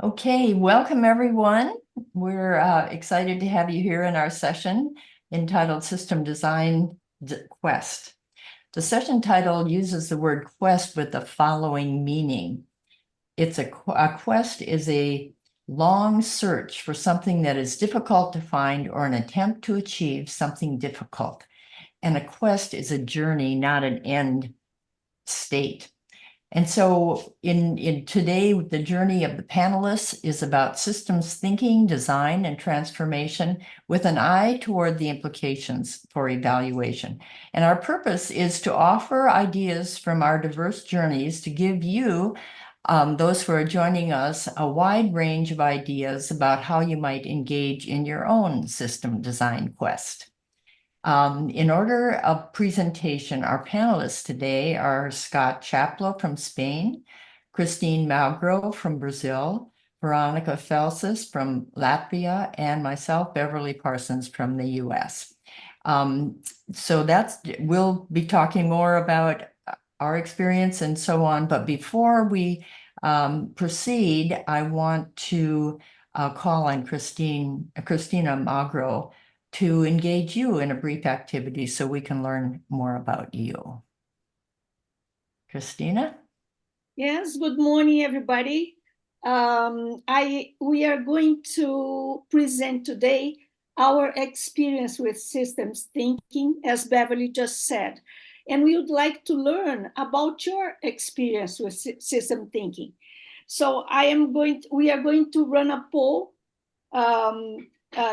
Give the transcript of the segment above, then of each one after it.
Okay, welcome everyone. We're excited to have you here in our session entitled System Design Quest. The session title uses the word quest with the following meaning. A quest is a long search for something that is difficult to find or an attempt to achieve something difficult. And a quest is a journey, not an end state. And so in today, the journey of the panelists is about systems thinking, design, and transformation with an eye toward the implications for evaluation. And our purpose is to offer ideas from our diverse journeys to give you, those who are joining us, a wide range of ideas about how you might engage in your own system design quest. In order of presentation, our panelists today are Scott Chaplow from Spain, Christine Malgro from Brazil, Veronica Felsis from Latvia, and myself, Beverly Parsons from the US. We'll be talking more about our experience and so on, but before we proceed, I want to call on Christina Malgro to engage you in a brief activity so we can learn more about you. Christina? Yes, good morning, everybody. We are going to present today our experience with systems thinking, as Beverly just said. And we would like to learn about your experience with system thinking. So we are going to run a poll.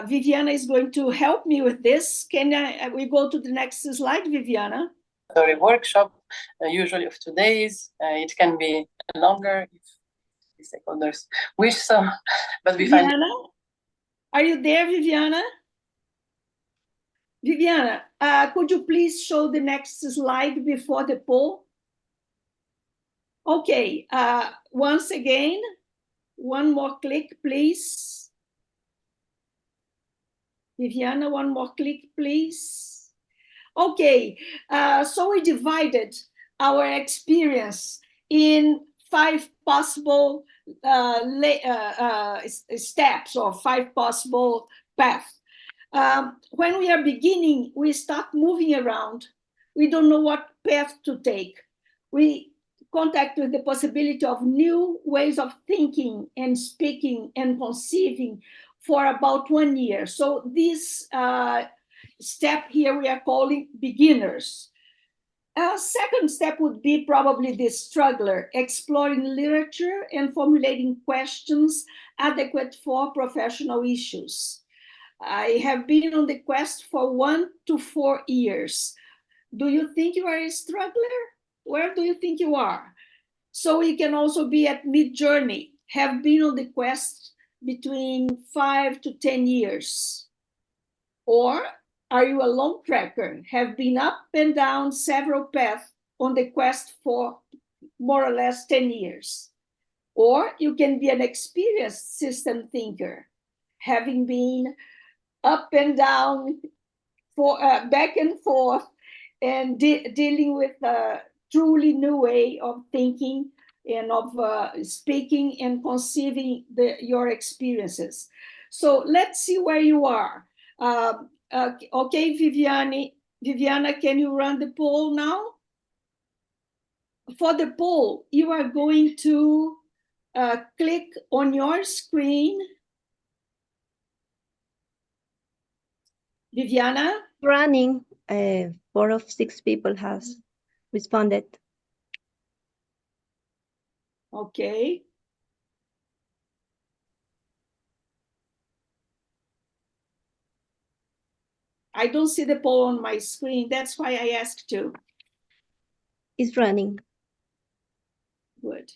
Viviana is going to help me with this. We go to the next slide, Viviana? The workshop, usually of 2 days. It can be longer if the stakeholders wish so, but we Viviana, find... Are you there, Viviana? Viviana, could you please show the next slide before the poll? Okay, once again, one more click, please. Viviana, one more click, please. Okay, so we divided our experience in 5 possible steps or 5 possible paths. When we are beginning, we start moving around. We don't know what path to take. We contact with the possibility of new ways of thinking and speaking and conceiving for about 1 year. So this step here we are calling beginners. Second step would be probably the struggler, exploring literature and formulating questions adequate for professional issues. I have been on the quest for 1 to 4 years. Do you think you are a struggler? Where do you think you are? So you can also be at mid-journey, have been on the quest between 5 to 10 years. Or are you a long tracker, have been up and down several paths on the quest for more or less 10 years? Or you can be an experienced system thinker, having been up and down, back and forth, and dealing with a truly new way of thinking and of speaking and conceiving your experiences. So let's see where you are. Okay, Viviana, can you run the poll now? For the poll, you are going to click on your screen. Viviana? Running, 4 of 6 people has responded. Okay. I don't see the poll on my screen. That's why I asked you. It's running. Good.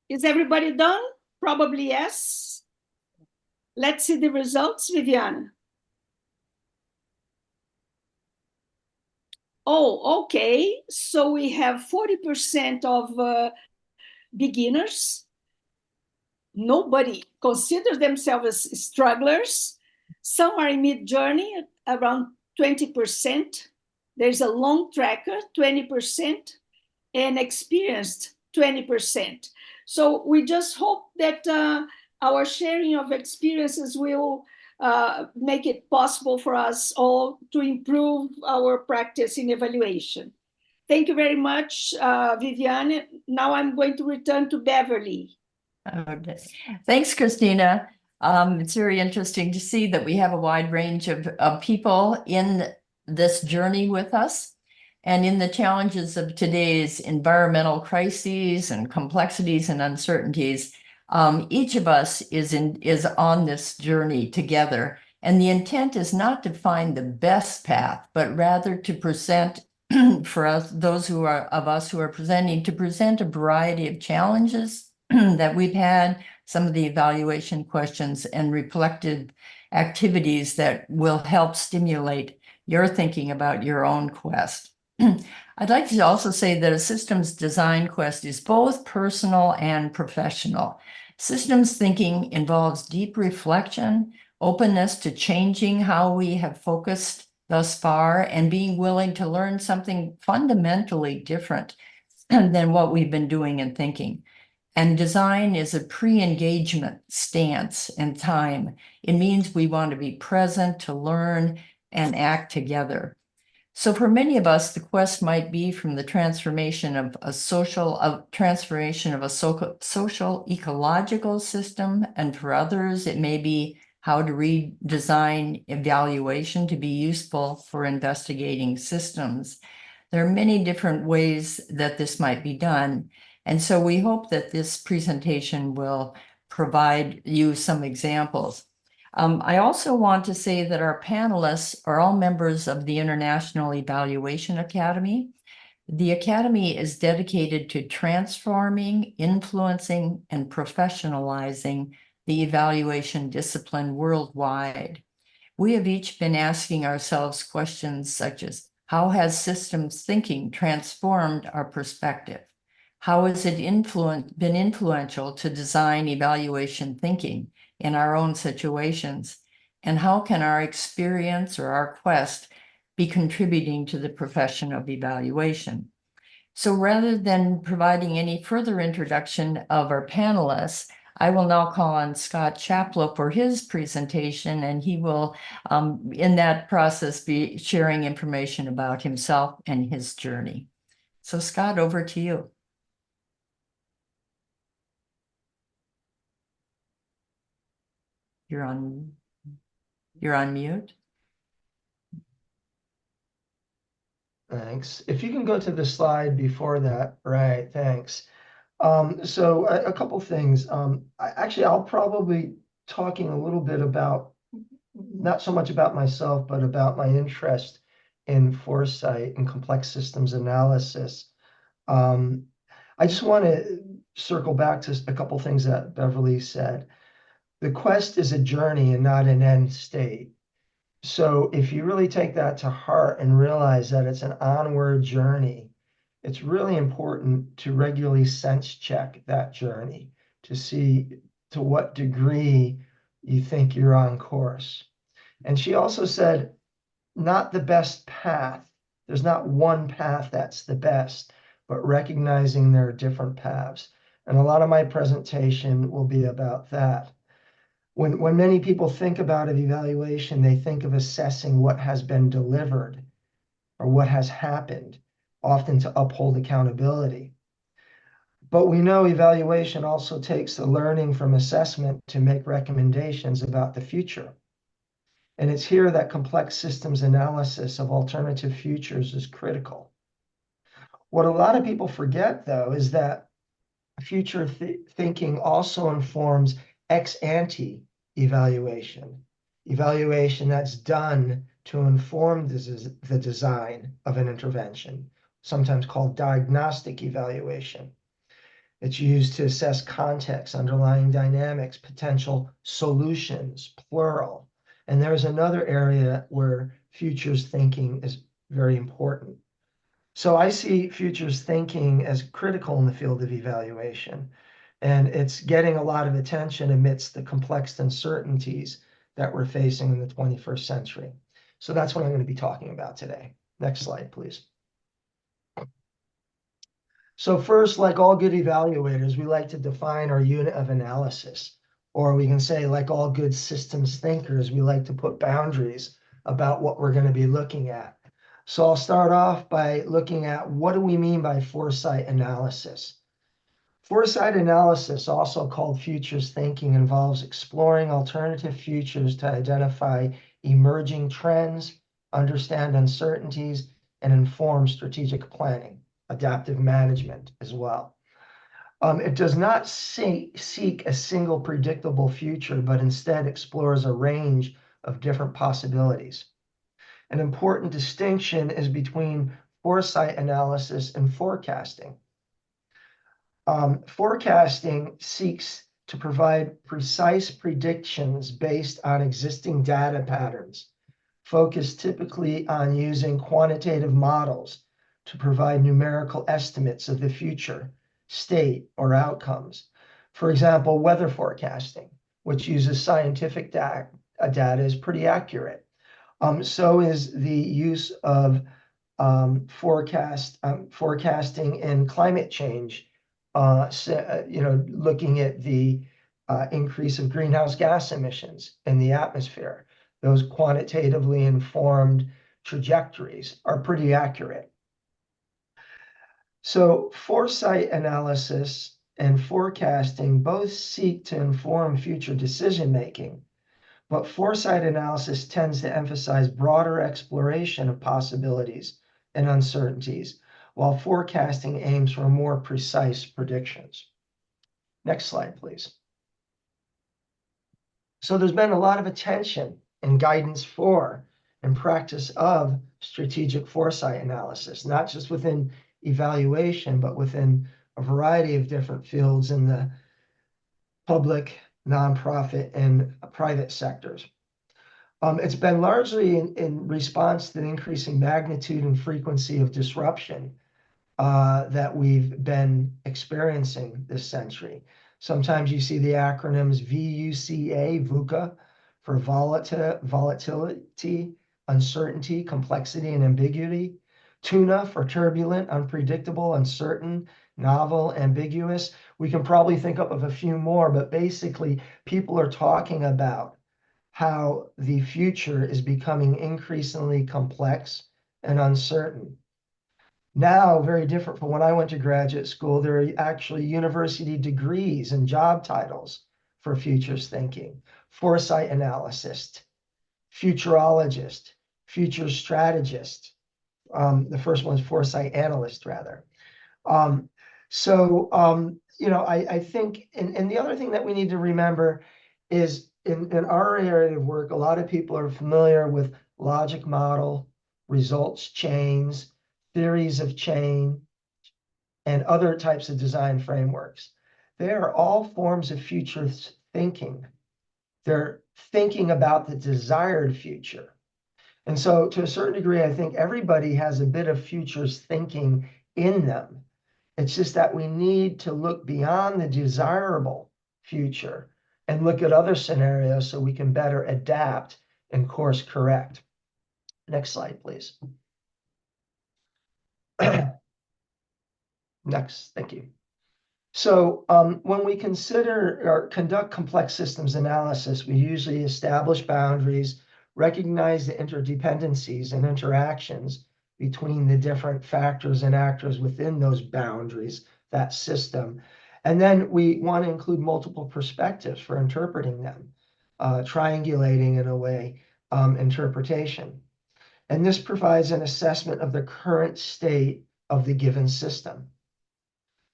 Is everybody done? Probably yes. Let's see the results, Viviana. Oh, okay. So we have 40% of beginners. Nobody considers themselves as strugglers. Some are in mid-journey, around 20%. There's a long tracker, 20%, and experienced 20%. So we just hope that our sharing of experiences will make it possible for us all to improve our practice in evaluation. Thank you very much, Viviane. Now I'm going to return to Beverly. Okay. Thanks, Christina. It's very interesting to see that we have a wide range of people in this journey with us and in the challenges of today's environmental crises and complexities and uncertainties. Each of us is on this journey together, and the intent is not to find the best path, but rather to present for us, those who are presenting, to present a variety of challenges that we've had, some of the evaluation questions and reflective activities that will help stimulate your thinking about your own quest. I'd like to also say that a systems design quest is both personal and professional. Systems thinking involves deep reflection, openness to changing how we have focused thus far, and being willing to learn something fundamentally different than what we've been doing and thinking. And design is a pre-engagement stance and time. It means we want to be present, to learn and act together. So for many of us, the quest might be from the transformation of a social ecological system. And for others, it may be how to redesign evaluation to be useful for investigating systems. There are many different ways that this might be done. And so we hope that this presentation will provide you some examples. I also want to say that our panelists are all members of the International Evaluation Academy. The Academy is dedicated to transforming, influencing, and professionalizing the evaluation discipline worldwide. We have each been asking ourselves questions such as, how has systems thinking transformed our perspective? How has it been influential to design evaluation thinking in our own situations? And how can our experience or our quest be contributing to the profession of evaluation? So rather than providing any further introduction of our panelists, I will now call on Scott Chaplow for his presentation, and he will, in that process, be sharing information about himself and his journey. So Scott, over to you. You're on mute. Thanks. If you can go to the slide before that, right, thanks. So a couple things. I'll probably talking a little bit about, not so much about myself, but about my interest in foresight and complex systems analysis. I just want to circle back to a couple things that Beverly said. The quest is a journey and not an end state. So if you really take that to heart and realize that it's an onward journey, it's really important to regularly sense check that journey to see to what degree you think you're on course. And she also said, not the best path. There's not one path that's the best, but recognizing there are different paths. And a lot of my presentation will be about that. When many people think about an evaluation, they think of assessing what has been delivered or what has happened, often to uphold accountability. But we know evaluation also takes the learning from assessment to make recommendations about the future. And it's here that complex systems analysis of alternative futures is critical. What a lot of people forget, though, is that future thinking also informs ex ante evaluation that's done to inform the design of an intervention, sometimes called diagnostic evaluation. It's used to assess context, underlying dynamics, potential solutions, plural. And there's another area where futures thinking is very important. So I see futures thinking as critical in the field of evaluation. And it's getting a lot of attention amidst the complex uncertainties that we're facing in the 21st century. So that's what I'm going to be talking about today. Next slide, please. So first, like all good evaluators, we like to define our unit of analysis. Or we can say, like all good systems thinkers, we like to put boundaries about what we're going to be looking at. So I'll start off by looking at what do we mean by foresight analysis. Foresight analysis, also called futures thinking, involves exploring alternative futures to identify emerging trends, understand uncertainties, and inform strategic planning, adaptive management as well. It does not seek a single predictable future, but instead explores a range of different possibilities. An important distinction is between foresight analysis and forecasting. Forecasting seeks to provide precise predictions based on existing data patterns, focused typically on using quantitative models to provide numerical estimates of the future state or outcomes. For example, weather forecasting, which uses scientific data, is pretty accurate. So is the use of forecasting in climate change, looking at the increase of greenhouse gas emissions in the atmosphere. Those quantitatively informed trajectories are pretty accurate. So foresight analysis and forecasting both seek to inform future decision-making, but foresight analysis tends to emphasize broader exploration of possibilities and uncertainties, while forecasting aims for more precise predictions. Next slide, please. So there's been a lot of attention and guidance for and practice of strategic foresight analysis, not just within evaluation, but within a variety of different fields in the public, nonprofit, and private sectors. It's been largely in response to the increasing magnitude and frequency of disruption that we've been experiencing this century. Sometimes you see the acronyms VUCA, VUCA, for volatility, uncertainty, complexity, and ambiguity. TUNA for turbulent, unpredictable, uncertain, novel, ambiguous. We can probably think up of a few more, but basically people are talking about how the future is becoming increasingly complex and uncertain. Now, very different from when I went to graduate school, there are actually university degrees and job titles for futures thinking: foresight analyst, futurologist, future strategist. The first one's foresight analyst, rather. I think, and the other thing that we need to remember is in our area of work, a lot of people are familiar with logic model, results chains, theories of chain, and other types of design frameworks. They are all forms of future thinking. They're thinking about the desired future. And so to a certain degree, I think everybody has a bit of futures thinking in them. It's just that we need to look beyond the desirable future and look at other scenarios so we can better adapt and course correct. Next slide, please. Next, thank you. So when we consider or conduct complex systems analysis, we usually establish boundaries, recognize the interdependencies and interactions between the different factors and actors within those boundaries, that system. And then we want to include multiple perspectives for interpreting them, triangulating in a way interpretation. And this provides an assessment of the current state of the given system.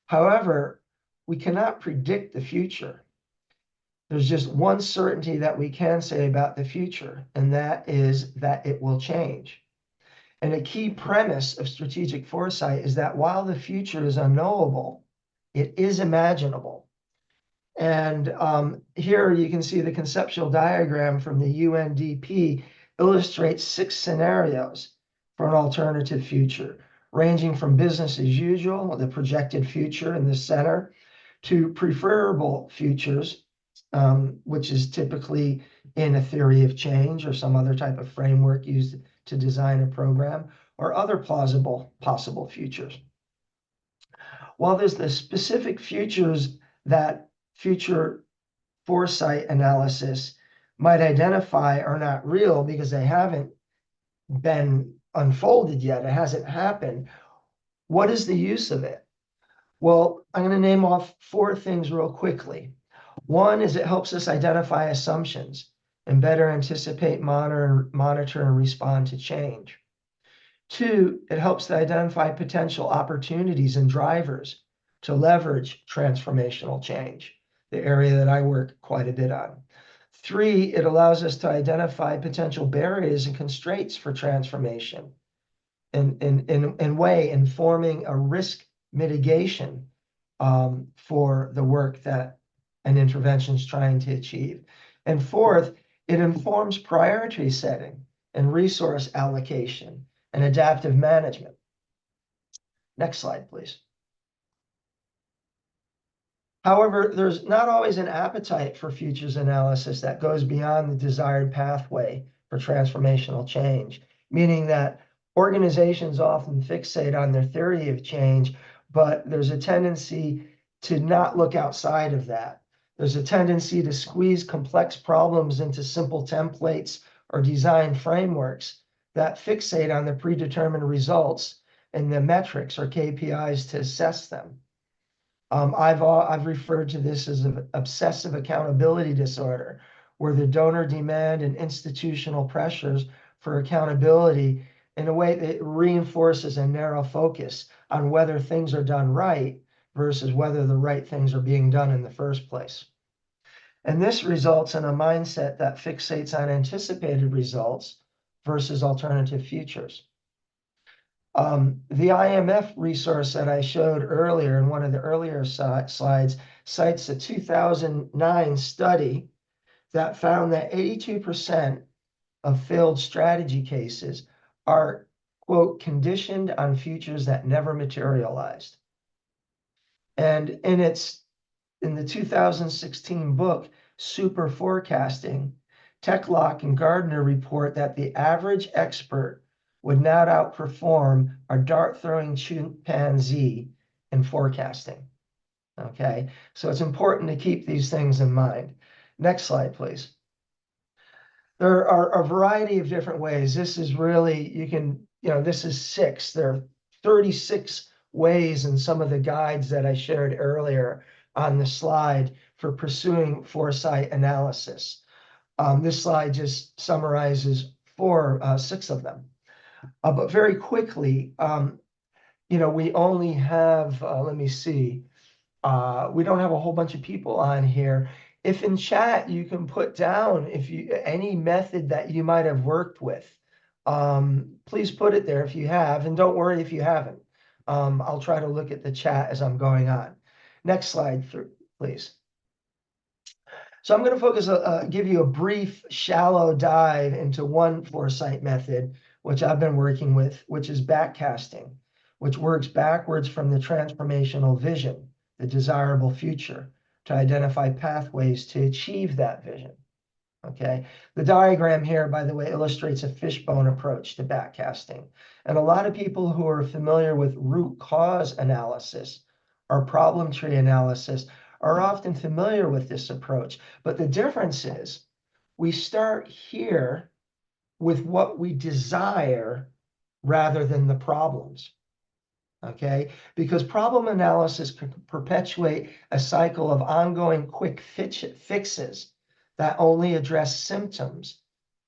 However, we cannot predict the future. There's just one certainty that we can say about the future, and that is that it will change. And a key premise of strategic foresight is that while the future is unknowable, it is imaginable. And here you can see the conceptual diagram from the UNDP illustrates 6 scenarios for an alternative future, ranging from business as usual, the projected future in the center, to preferable futures, which is typically in a theory of change or some other type of framework used to design a program, or other plausible possible futures. While there's the specific futures that future foresight analysis might identify are not real because they haven't been unfolded yet, it hasn't happened, what is the use of it? Well, I'm going to name off 4 things real quickly. One is it helps us identify assumptions and better anticipate, monitor, and respond to change. 2, it helps to identify potential opportunities and drivers to leverage transformational change, the area that I work quite a bit on. 3, it allows us to identify potential barriers and constraints for transformation in way informing a risk mitigation for the work that an intervention is trying to achieve. And 4th, it informs priority setting and resource allocation and adaptive management. Next slide, please. However, there's not always an appetite for futures analysis that goes beyond the desired pathway for transformational change, meaning that organizations often fixate on their theory of change, but there's a tendency to not look outside of that. There's a tendency to squeeze complex problems into simple templates or design frameworks that fixate on the predetermined results and the metrics or KPIs to assess them. I've referred to this as an obsessive accountability disorder, where the donor demand and institutional pressures for accountability in a way that reinforces a narrow focus on whether things are done right versus whether the right things are being done in the first place. And this results in a mindset that fixates on anticipated results versus alternative futures. The IMF resource that I showed earlier in one of the earlier slides cites a 2009 study that found that 82% of failed strategy cases are, quote, conditioned on futures that never materialized. And in the 2016 book, Super Forecasting, Techlock and Gardner report that the average expert would not outperform a dart-throwing chimpanzee in forecasting. Okay, so it's important to keep these things in mind. Next slide, please. There are a variety of different ways. This is really, this is 6. There are 36 ways in some of the guides that I shared earlier on the slide for pursuing foresight analysis. This slide just summarizes 6 of them. But very quickly, we only have, let me see, we don't have a whole bunch of people on here. If in chat you can put down any method that you might have worked with, please put it there if you have, and don't worry if you haven't. I'll try to look at the chat as I'm going on. Next slide, please. So I'm going to focus, give you a brief, shallow dive into one foresight method, which I've been working with, which is backcasting, which works backwards from the transformational vision, the desirable future, to identify pathways to achieve that vision. Okay, the diagram here, by the way, illustrates a fishbone approach to backcasting. And a lot of people who are familiar with root cause analysis or problem tree analysis are often familiar with this approach. But the difference is we start here with what we desire rather than the problems. Okay, because problem analysis can perpetuate a cycle of ongoing quick fixes that only address symptoms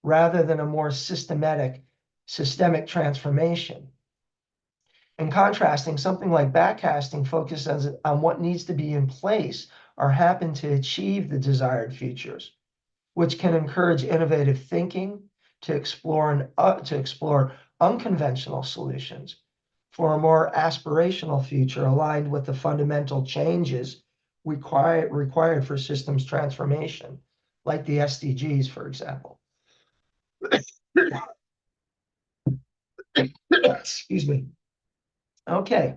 rather than a more systemic transformation. In contrasting, something like backcasting focuses on what needs to be in place or happen to achieve the desired futures, which can encourage innovative thinking to explore unconventional solutions for a more aspirational future aligned with the fundamental changes required for systems transformation, like the SDGs, for example. Excuse me. Okay.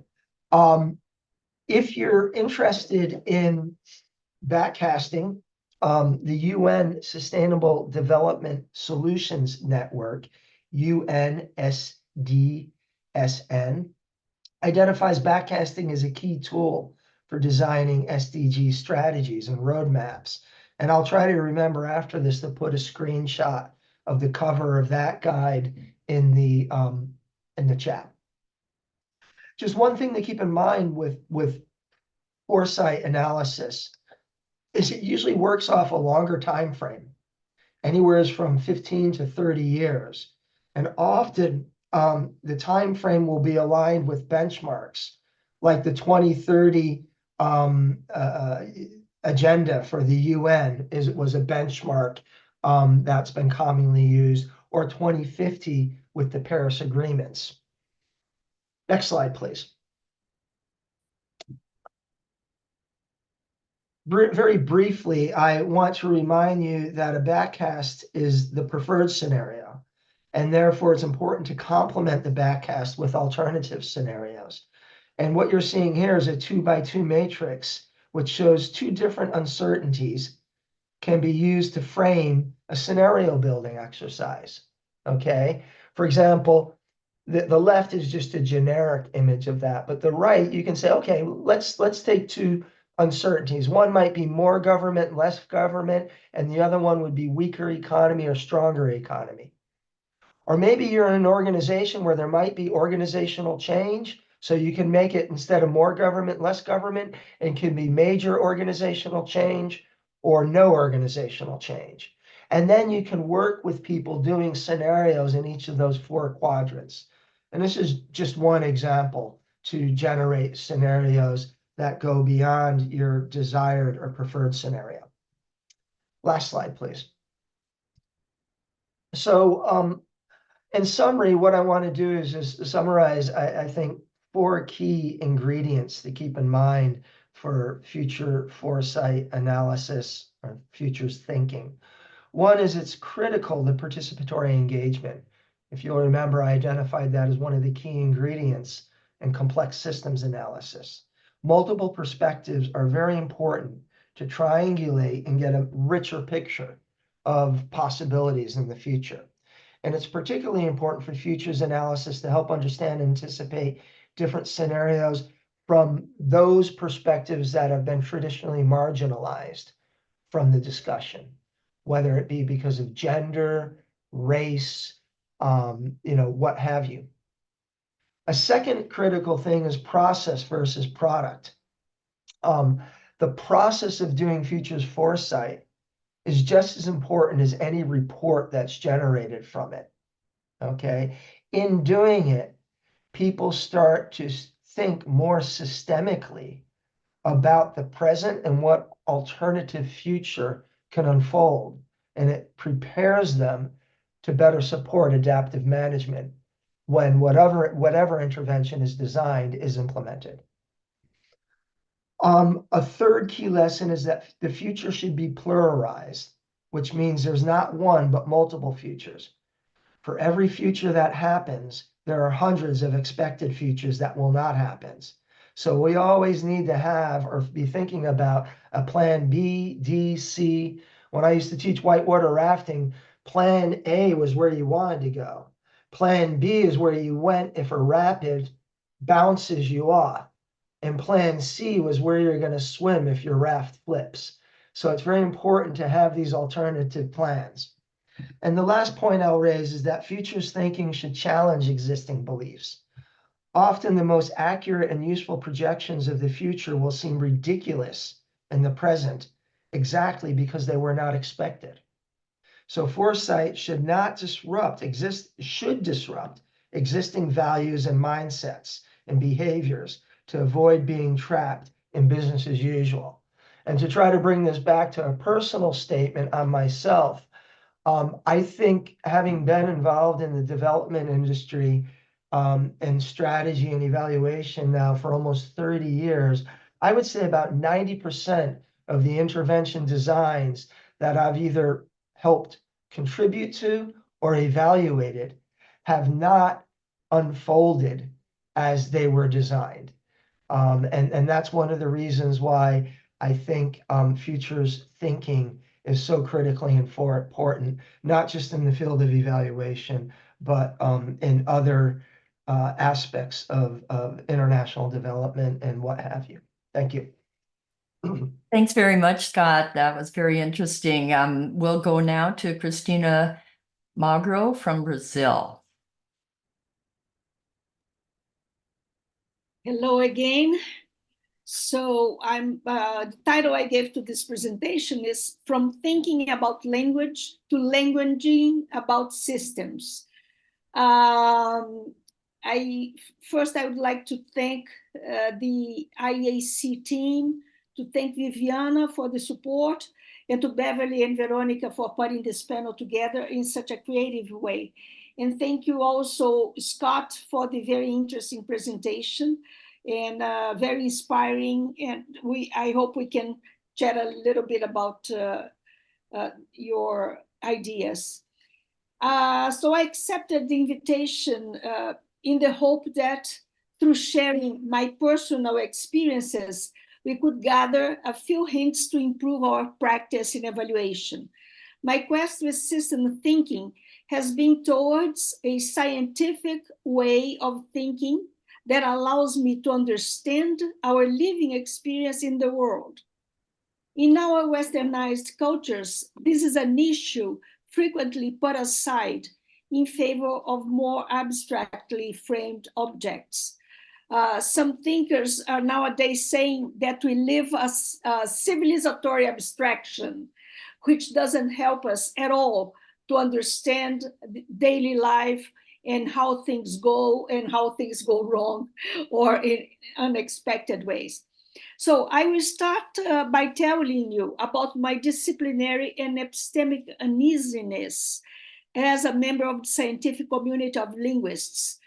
If you're interested in backcasting, The UN Sustainable Development Solutions Network, UNSDSN, identifies backcasting as a key tool for designing SDG strategies and roadmaps. And I'll try to remember after this to put a screenshot of the cover of that guide in the chat. Just one thing to keep in mind with foresight analysis is it usually works off a longer time frame, anywhere from 15 to 30 years. And often the time frame will be aligned with benchmarks, like the 2030 agenda for the UN was a benchmark that's been commonly used, or 2050 with the Paris agreements. Next slide, please. Very briefly, I want to remind you that a backcast is the preferred scenario, and therefore it's important to complement the backcast with alternative scenarios. And what you're seeing here is a 2x2 matrix, which shows two different uncertainties can be used to frame a scenario building exercise. Okay, for example, the left is just a generic image of that, but the right, you can say, okay, let's take two uncertainties. One might be more government, less government, and the other one would be weaker economy or stronger economy. Or maybe you're in an organization where there might be organizational change, so you can make it, instead of more government, less government, and can be major organizational change or no organizational change. And then you can work with people doing scenarios in each of those four quadrants. And this is just one example to generate scenarios that go beyond your desired or preferred scenario. Last slide, please. So in summary, what I want to do is just summarize, I think, four key ingredients to keep in mind for future foresight analysis or futures thinking. One is it's critical, the participatory engagement. If you'll remember, I identified that as one of the key ingredients in complex systems analysis. Multiple perspectives are very important to triangulate and get a richer picture of possibilities in the future. And it's particularly important for futures analysis to help understand and anticipate different scenarios from those perspectives that have been traditionally marginalized from the discussion, whether it be because of gender, race, what have you. A second critical thing is process versus product. The process of doing futures foresight is just as important as any report that's generated from it. Okay. In doing it, people start to think more systemically about the present and what alternative future can unfold. And it prepares them to better support adaptive management when whatever intervention is designed is implemented. A third key lesson is that the future should be pluralized, which means there's not one, but multiple futures. For every future that happens, there are hundreds of expected futures that will not happen. So we always need to have or be thinking about a plan B, D, C. When I used to teach whitewater rafting, plan A was where you wanted to go. Plan B is where you went if a rapid bounces you off. And plan C was where you're going to swim if your raft flips. So it's very important to have these alternative plans. And the last point I'll raise is that futures thinking should challenge existing beliefs. Often the most accurate and useful projections of the future will seem ridiculous in the present, exactly because they were not expected. So foresight should disrupt existing values and mindsets and behaviors to avoid being trapped in business as usual. And to try to bring this back to a personal statement on myself, I think having been involved in the development industry and strategy and evaluation now for almost 30 years, I would say about 90% of the intervention designs that I've either helped contribute to or evaluated have not unfolded as they were designed. And that's one of the reasons why I think futures thinking is so critically important, not just in the field of evaluation, but in other aspects of international development and what have you. Thank you. Thanks very much, Scott. That was very interesting. We'll go now to Christina Magro from Brazil. Hello again. So the title I gave to this presentation is From Thinking About Language to Languaging About Systems. I would like to thank the IAC team, to thank Viviana for the support, and to Beverly and Veronica for putting this panel together in such a creative way. And thank you also, Scott, for the very interesting presentation and very inspiring. And I hope we can chat a little bit about your ideas. So I accepted the invitation in the hope that through sharing my personal experiences, we could gather a few hints to improve our practice in evaluation. My quest with system thinking has been towards a scientific way of thinking that allows me to understand our living experience in the world. In our westernized cultures, this is an issue frequently put aside in favor of more abstractly framed objects. Some thinkers are nowadays saying that we live a civilizatory abstraction, which doesn't help us at all to understand daily life and how things go wrong or in unexpected ways. So I will start by telling you about my disciplinary and epistemic uneasiness as a member of the scientific community of linguists.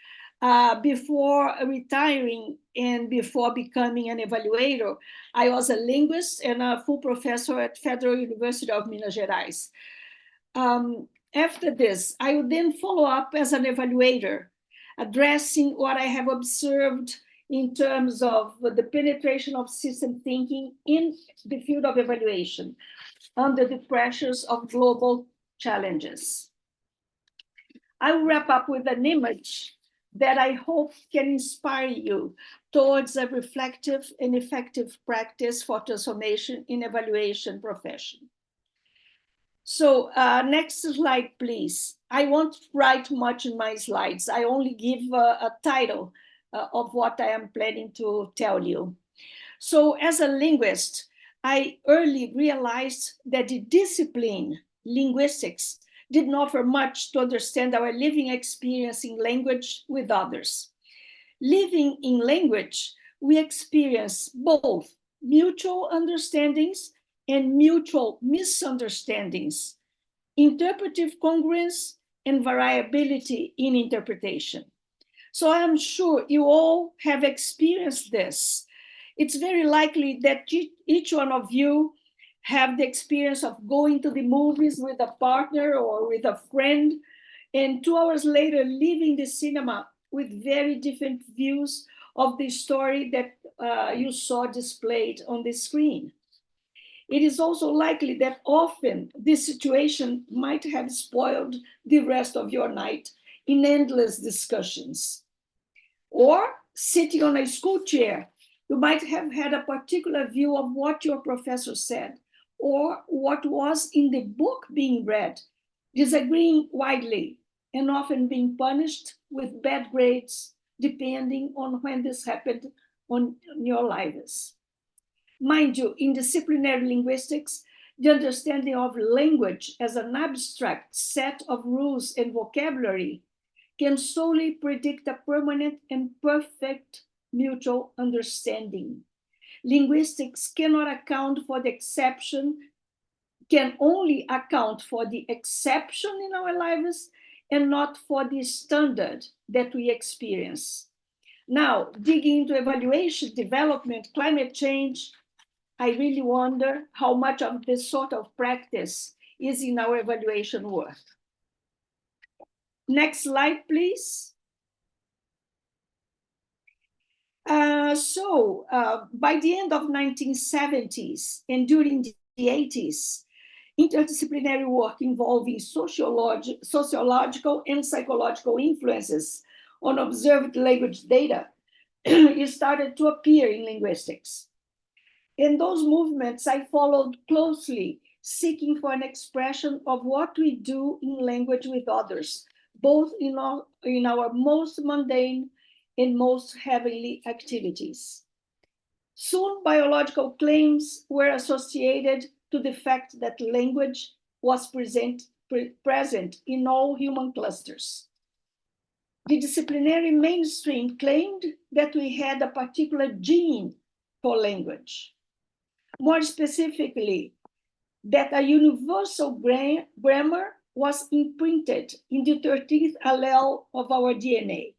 Before retiring and before becoming an evaluator, I was a linguist and a full professor at Federal University of Minas Gerais. After this, I would then follow up as an evaluator, addressing what I have observed in terms of the penetration of system thinking in the field of evaluation under the pressures of global challenges. I will wrap up with an image that I hope can inspire you towards a reflective and effective practice for transformation in evaluation profession. So next slide, please. I won't write much in my slides. I only give a title of what I am planning to tell you. So as a linguist, I early realized that the discipline, linguistics, didn't offer much to understand our living experience in language with others. Living in language, we experience both mutual understandings and mutual misunderstandings, interpretive congruence, and variability in interpretation. So I'm sure you all have experienced this. It's very likely that each one of you have the experience of going to the movies with a partner or with a friend, and 2 hours later leaving the cinema with very different views of the story that you saw displayed on the screen. It is also likely that often this situation might have spoiled the rest of your night in endless discussions. Or sitting on a school chair, you might have had a particular view of what your professor said or what was in the book being read, disagreeing widely and often being punished with bad grades, depending on when this happened on your lives. Mind you, in disciplinary linguistics, the understanding of language as an abstract set of rules and vocabulary can solely predict a permanent and perfect mutual understanding. Linguistics cannot account for the exception, can only account for the exception in our lives and not for the standard that we experience. Now, digging into evaluation, development, climate change, I really wonder how much of this sort of practice is in our evaluation work. Next slide, please. By the end of 1970s and during the 80s, interdisciplinary work involving sociological and psychological influences on observed language data it started to appear in linguistics. In those movements, I followed closely, seeking for an expression of what we do in language with others, both in our most mundane and most heavenly activities. Soon, biological claims were associated to the fact that language was present in all human clusters. The disciplinary mainstream claimed that we had a particular gene for language. More specifically, that a universal grammar was imprinted in the 13th allele of our DNA.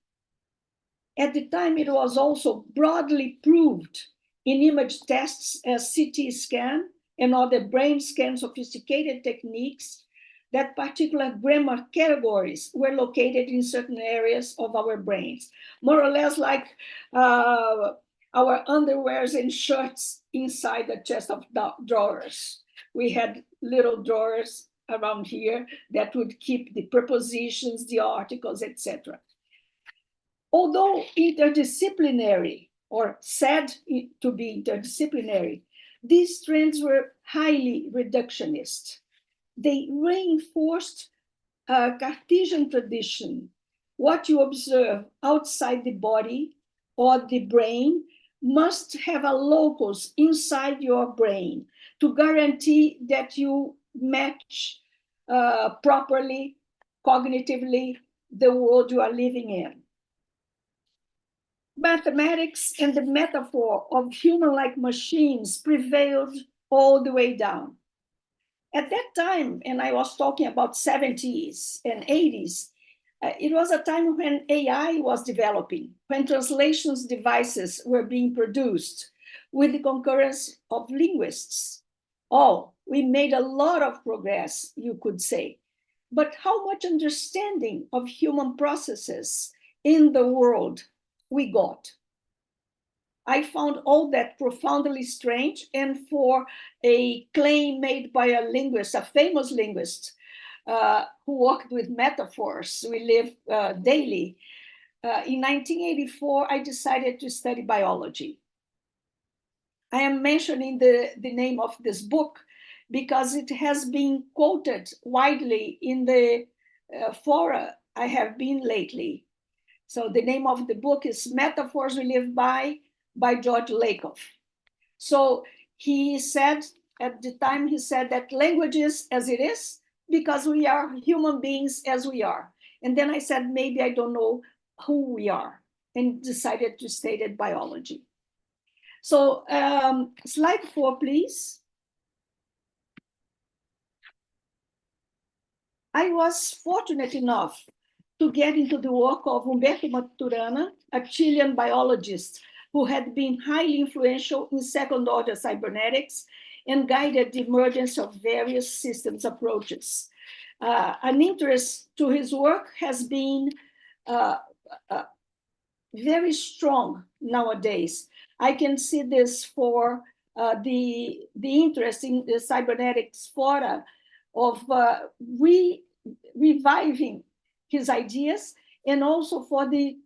At the time, it was also broadly proved in image tests as CT scan and other brain scan sophisticated techniques that particular grammar categories were located in certain areas of our brains, more or less like our underwears and shirts inside the chest of drawers. We had little drawers around here that would keep the prepositions, the articles, etc. Although interdisciplinary, or said to be interdisciplinary, these trends were highly reductionist. They reinforced a Cartesian tradition. What you observe outside the body or the brain must have a locus inside your brain to guarantee that you match properly, cognitively, the world you are living in. Mathematics and the metaphor of human-like machines prevailed all the way down. At that time, and I was talking about 70s and 80s, it was a time when AI was developing, when translations devices were being produced with the concurrence of linguists. Oh, we made a lot of progress, you could say. But how much understanding of human processes in the world we got? I found all that profoundly strange, and for a claim made by a linguist, a famous linguist, who worked with metaphors we live daily, in 1984, I decided to study biology. I am mentioning the name of this book because it has been quoted widely in the fora I have been lately. So the name of the book is Metaphors We Live by George Lakoff. So he said, at the time he said that language is as it is because we are human beings as we are. And then I said, maybe I don't know who we are, and decided to study biology. So slide 4, please. I was fortunate enough to get into the work of Humberto Maturana, a Chilean biologist who had been highly influential in second-order cybernetics and guided the emergence of various systems approaches. An interest to his work has been very strong nowadays. I can see this for the interest in the cybernetics fora of reviving his ideas, and also for the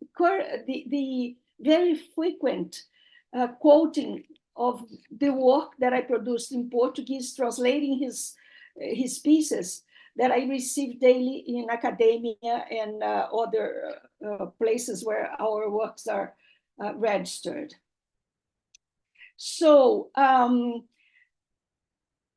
very frequent quoting of the work that I produced in Portuguese, translating his pieces that I receive daily in academia and other places where our works are registered. So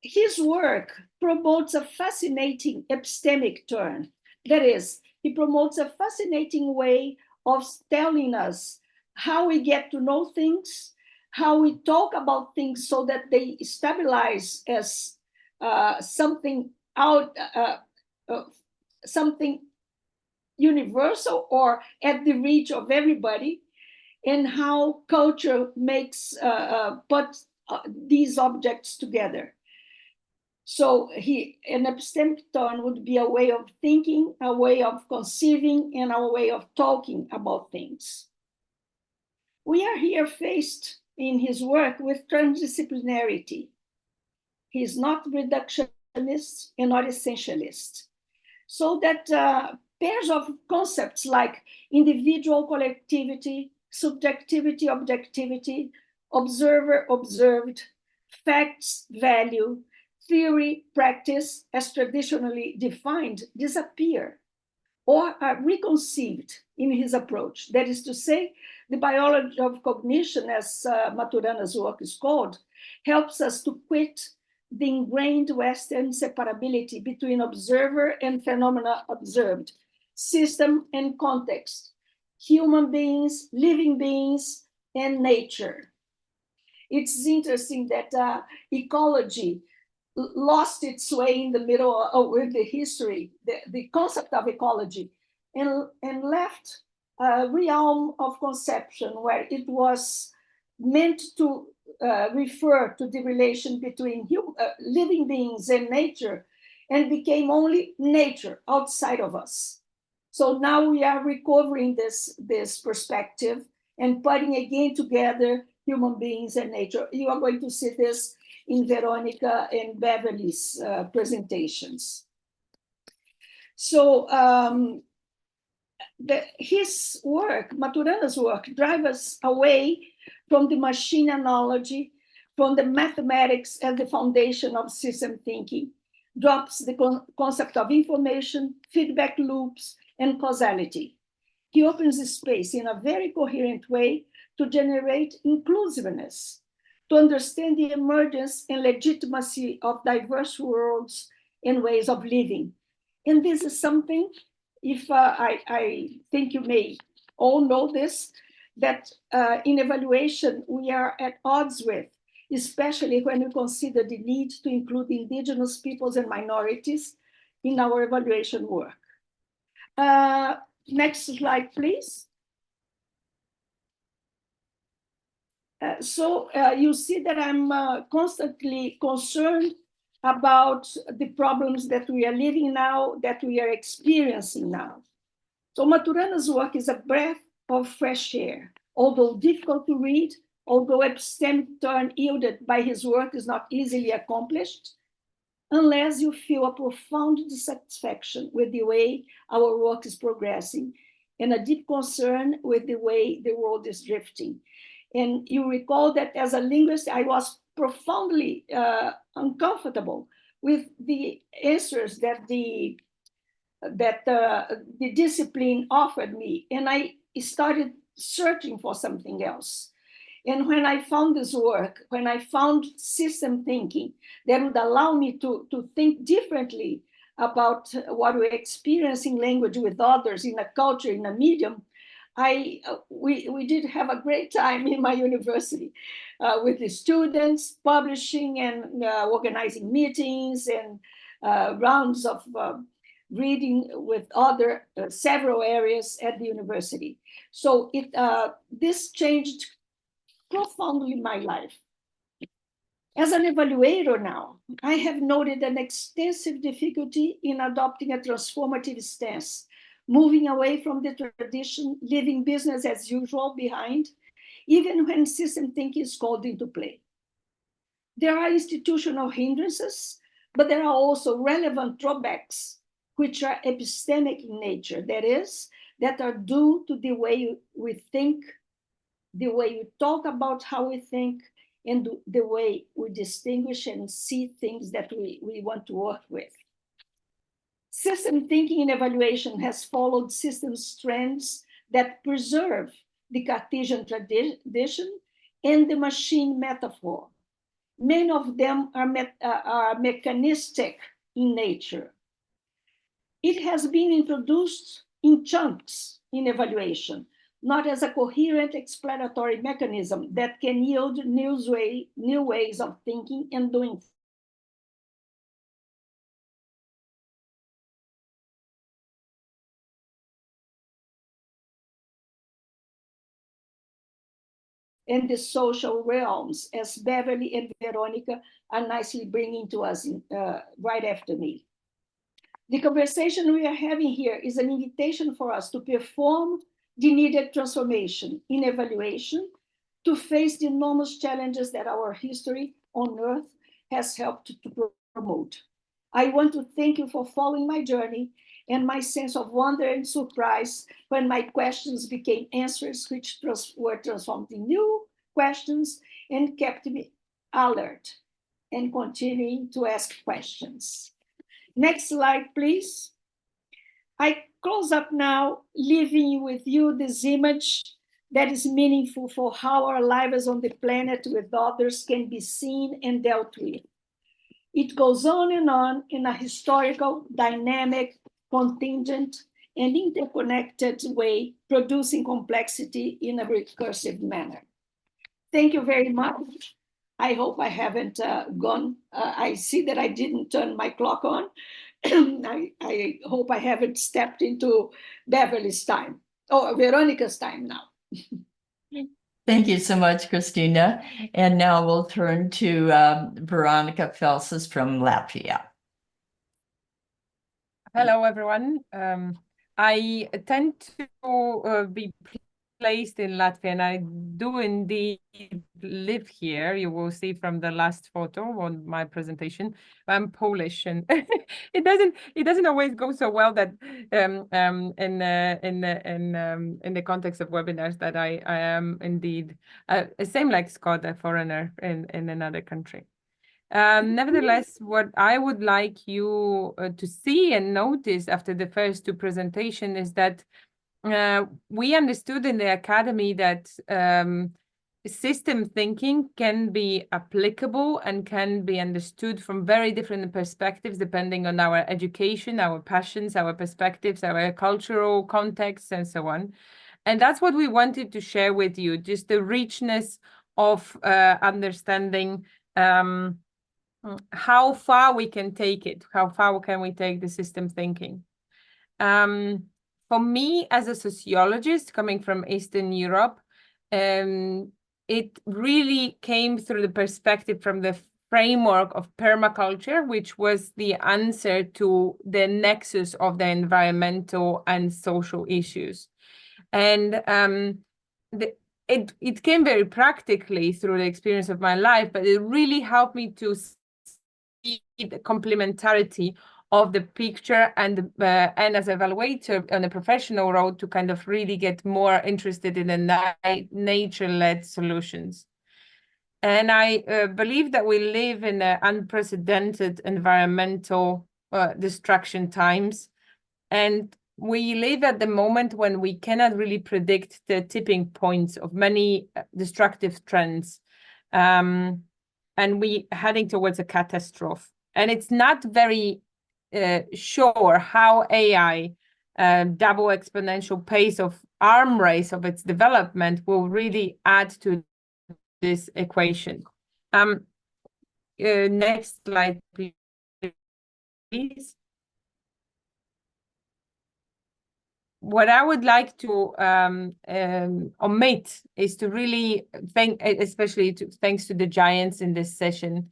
his work promotes a fascinating epistemic turn. That is, he promotes a fascinating way of telling us how we get to know things, how we talk about things so that they stabilize as something something universal or at the reach of everybody, and how culture makes put these objects together. So an epistemic turn would be a way of thinking, a way of conceiving, and a way of talking about things. We are here faced in his work with transdisciplinarity. He's not reductionist reductionist and not essentialist. So that pairs of concepts like individual collectivity, subjectivity, objectivity, observer observed, facts value, theory practice as traditionally defined disappear or are reconceived in his approach. That is to say, the biology of cognition, as Maturana's work is called, helps us to quit the ingrained Western separability between observer and phenomena observed, system and context, human beings, living beings, and nature. It's interesting that ecology lost its way in the middle with the history, the concept of ecology, and left a realm of conception where it was meant to refer to the relation between living beings and nature, and became only nature outside of us. So now we are recovering this perspective and putting again together human beings and nature. You are going to see this in Veronica and Beverly's presentations. So his work, Maturana's work, drives us away from the machine analogy, from the mathematics as the foundation of system thinking, drops the concept of information, feedback loops, and causality. He opens the space in a very coherent way to generate inclusiveness, to understand the emergence and legitimacy of diverse worlds and ways of living. And this is something, if I think you may all know this, that in evaluation we are at odds with, especially when we consider the need to include indigenous peoples and minorities in our evaluation work. Next slide, please. So you see that I'm constantly concerned about the problems that we are living now, that we are experiencing now. So Maturana's work is a breath of fresh air. Although difficult to read, although epistemic turn yielded by his work is not easily accomplished, unless you feel a profound dissatisfaction with the way our work is progressing and a deep concern with the way the world is drifting. And you recall that as a linguist, I was profoundly uncomfortable with the answers that the discipline offered me. And I started searching for something else. And when I found this work, when I found system thinking that would allow me to think differently about what we experience in language with others, in a culture, in a medium, we did have a great time in my university with the students, publishing and organizing meetings and rounds of reading with other several areas at the university. So this changed profoundly my life. As an evaluator now, I have noted an extensive difficulty in adopting a transformative stance, moving away from the tradition, leaving business as usual behind, even when system thinking is called into play. There are institutional hindrances, but there are also relevant drawbacks, which are epistemic in nature, that is, that are due to the way we think, the way we talk about how we think, and the way we distinguish and see things that we want to work with. System thinking in evaluation has followed systems trends that preserve the Cartesian tradition and the machine metaphor. Many of them are mechanistic in nature. It has been introduced in chunks in evaluation, not as a coherent explanatory mechanism that can yield new ways of thinking and doing. And the social realms, as Beverly and Veronica are nicely bringing to us right after me. The conversation we are having here is an invitation for us to perform the needed transformation in evaluation to face the enormous challenges that our history on Earth has helped to promote. I want to thank you for following my journey and my sense of wonder and surprise when my questions became answers, which were transformed in new questions and kept me alert and continuing to ask questions. Next slide, please. I close up now, leaving with you this image that is meaningful for how our lives on the planet with others can be seen and dealt with. It goes on in a historical, dynamic, contingent, and interconnected way, producing complexity in a recursive manner. Thank you very much. I hope I haven't gone. I see that I didn't turn my clock on. I hope I haven't stepped into Beverly's time, or Veronica's time now. Thank you so much, Christina. And now we'll turn to Veronica Felsis from Latvia. Hello, everyone. I tend to be placed in Latvia, and I do indeed live here. You will see from the last photo on my presentation. I'm Polish, and it doesn't always go so well that in the context of webinars that I am indeed same like Scott, a foreigner in another country. Nevertheless, what I would like you to see and notice after the first two presentations is that we understood in the academy that system thinking can be applicable and can be understood from very different perspectives depending on our education, our passions, our perspectives, our cultural contexts, and so on. And that's what we wanted to share with you, just the richness of understanding how far we can take it, how far can we take the system thinking. For me, as a sociologist coming from Eastern Europe, it really came through the perspective from the framework of permaculture, which was the answer to the nexus of the environmental and social issues. And it came very practically through the experience of my life, but it really helped me to see the complementarity of the picture and as an evaluator on a professional road to kind of really get more interested in the nature-led solutions. And I believe that we live in unprecedented environmental destruction times. And we live at the moment when we cannot really predict the tipping points of many destructive trends. And we heading towards a catastrophe. And it's not very sure how AI, double exponential pace of arm race of its development will really add to this equation. Next slide, please. What I would like to omit is to really thank, especially thanks to the giants in this session,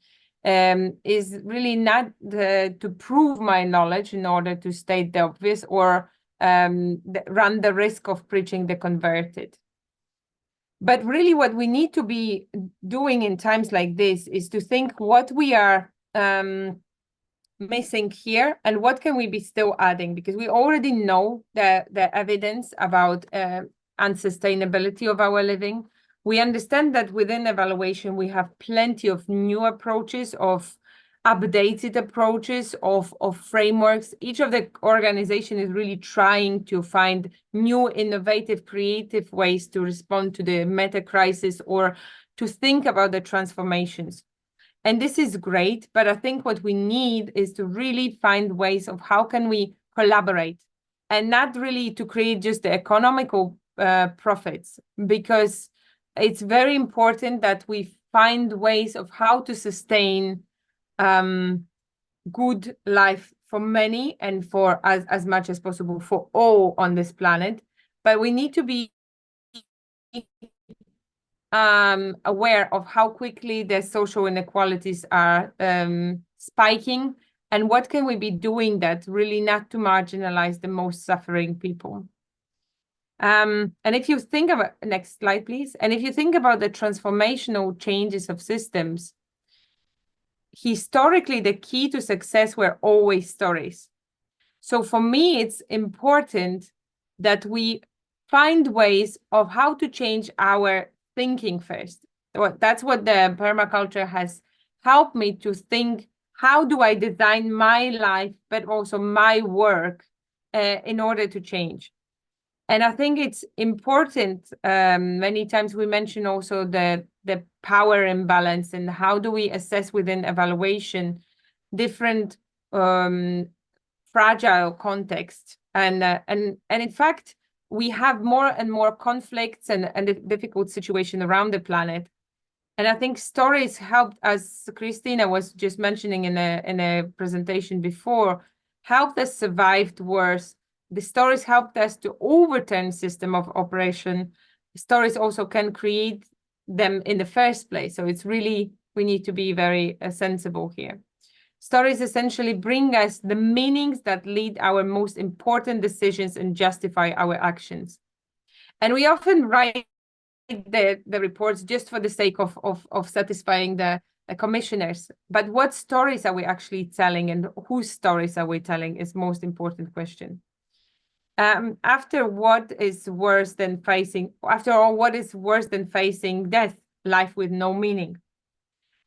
is really not to prove my knowledge in order to state the obvious or run the risk of preaching the converted. But really what we need to be doing in times like this is to think what we are missing here and what can we be still adding, because we already know the evidence about unsustainability of our living. We understand that within evaluation we have plenty of new approaches, of updated approaches, of frameworks. Each of the organization is really trying to find new, innovative, creative ways to respond to the meta crisis or to think about the transformations. And this is great, but I think what we need is to really find ways of how can we collaborate and not really to create just the economical profits, because it's very important that we find ways of how to sustain good life for many and for as much as possible for all on this planet. But we need to be aware of how quickly the social inequalities are spiking, and what can we be doing that really not to marginalize the most suffering people. And if you think about, next slide, please. And if you think about the transformational changes of systems, historically, the key to success were always stories. So for me, it's important that we find ways of how to change our thinking first. That's what the permaculture has helped me to think. How do I design my life, but also my work in order to change? And I think it's important. Many times we mention also the power imbalance and how do we assess within evaluation different fragile contexts. And in fact, we have more and more conflicts and a difficult situation around the planet. And I think stories helped, as Christina was just mentioning in a presentation before, helped us survive wars. The stories helped us to overturn system of operation. Stories also can create them in the first place. So it's really, we need to be very sensible here. Stories essentially bring us the meanings that lead our most important decisions and justify our actions. And we often write the reports just for the sake of satisfying the commissioners. But what stories are we actually telling, and whose stories are we telling is most important question. After all, what is worse than facing death? Life with no meaning.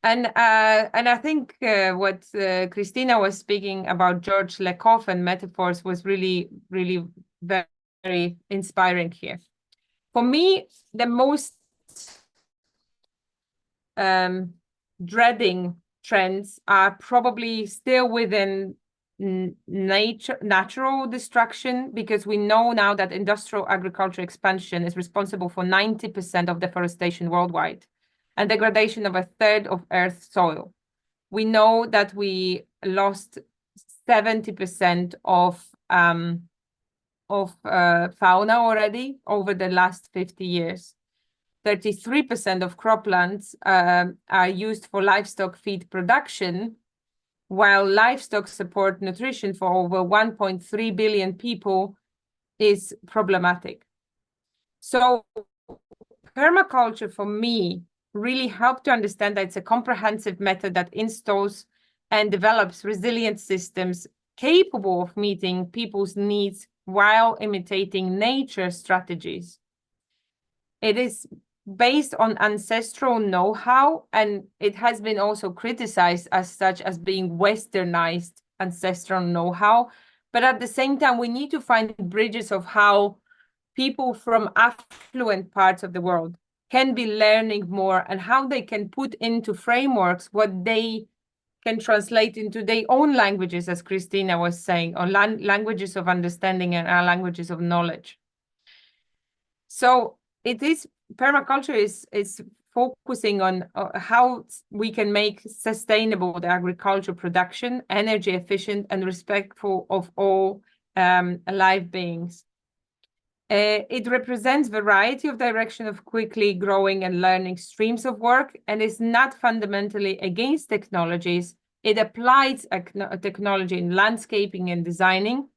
And I think what Christina was speaking about George Lakoff and metaphors was really, really very, very inspiring here. For me, the most dreading trends are probably still within natural destruction, because we know now that industrial agriculture expansion is responsible for 90% of deforestation worldwide and degradation of 1/3 of Earth's soil. We know that we lost 70% of fauna already over the last 50 years. 33% of croplands are used for livestock feed production, while livestock support nutrition for over 1.3 billion people is problematic. So permaculture for me really helped to understand that it's a comprehensive method that installs and develops resilient systems capable of meeting people's needs while imitating nature strategies. It is based on ancestral know-how, and it has been also criticized as such as being westernized ancestral know-how. But at the same time, we need to find bridges of how people from affluent parts of the world can be learning more and how they can put into frameworks what they can translate into their own languages, as Christina was saying, or languages of understanding and languages of knowledge. So it is, permaculture is focusing on how we can make sustainable the agriculture production, energy efficient and respectful of all alive beings. It represents variety of direction of quickly growing and learning streams of work, and is not fundamentally against technologies. It applies technology in landscaping and designing,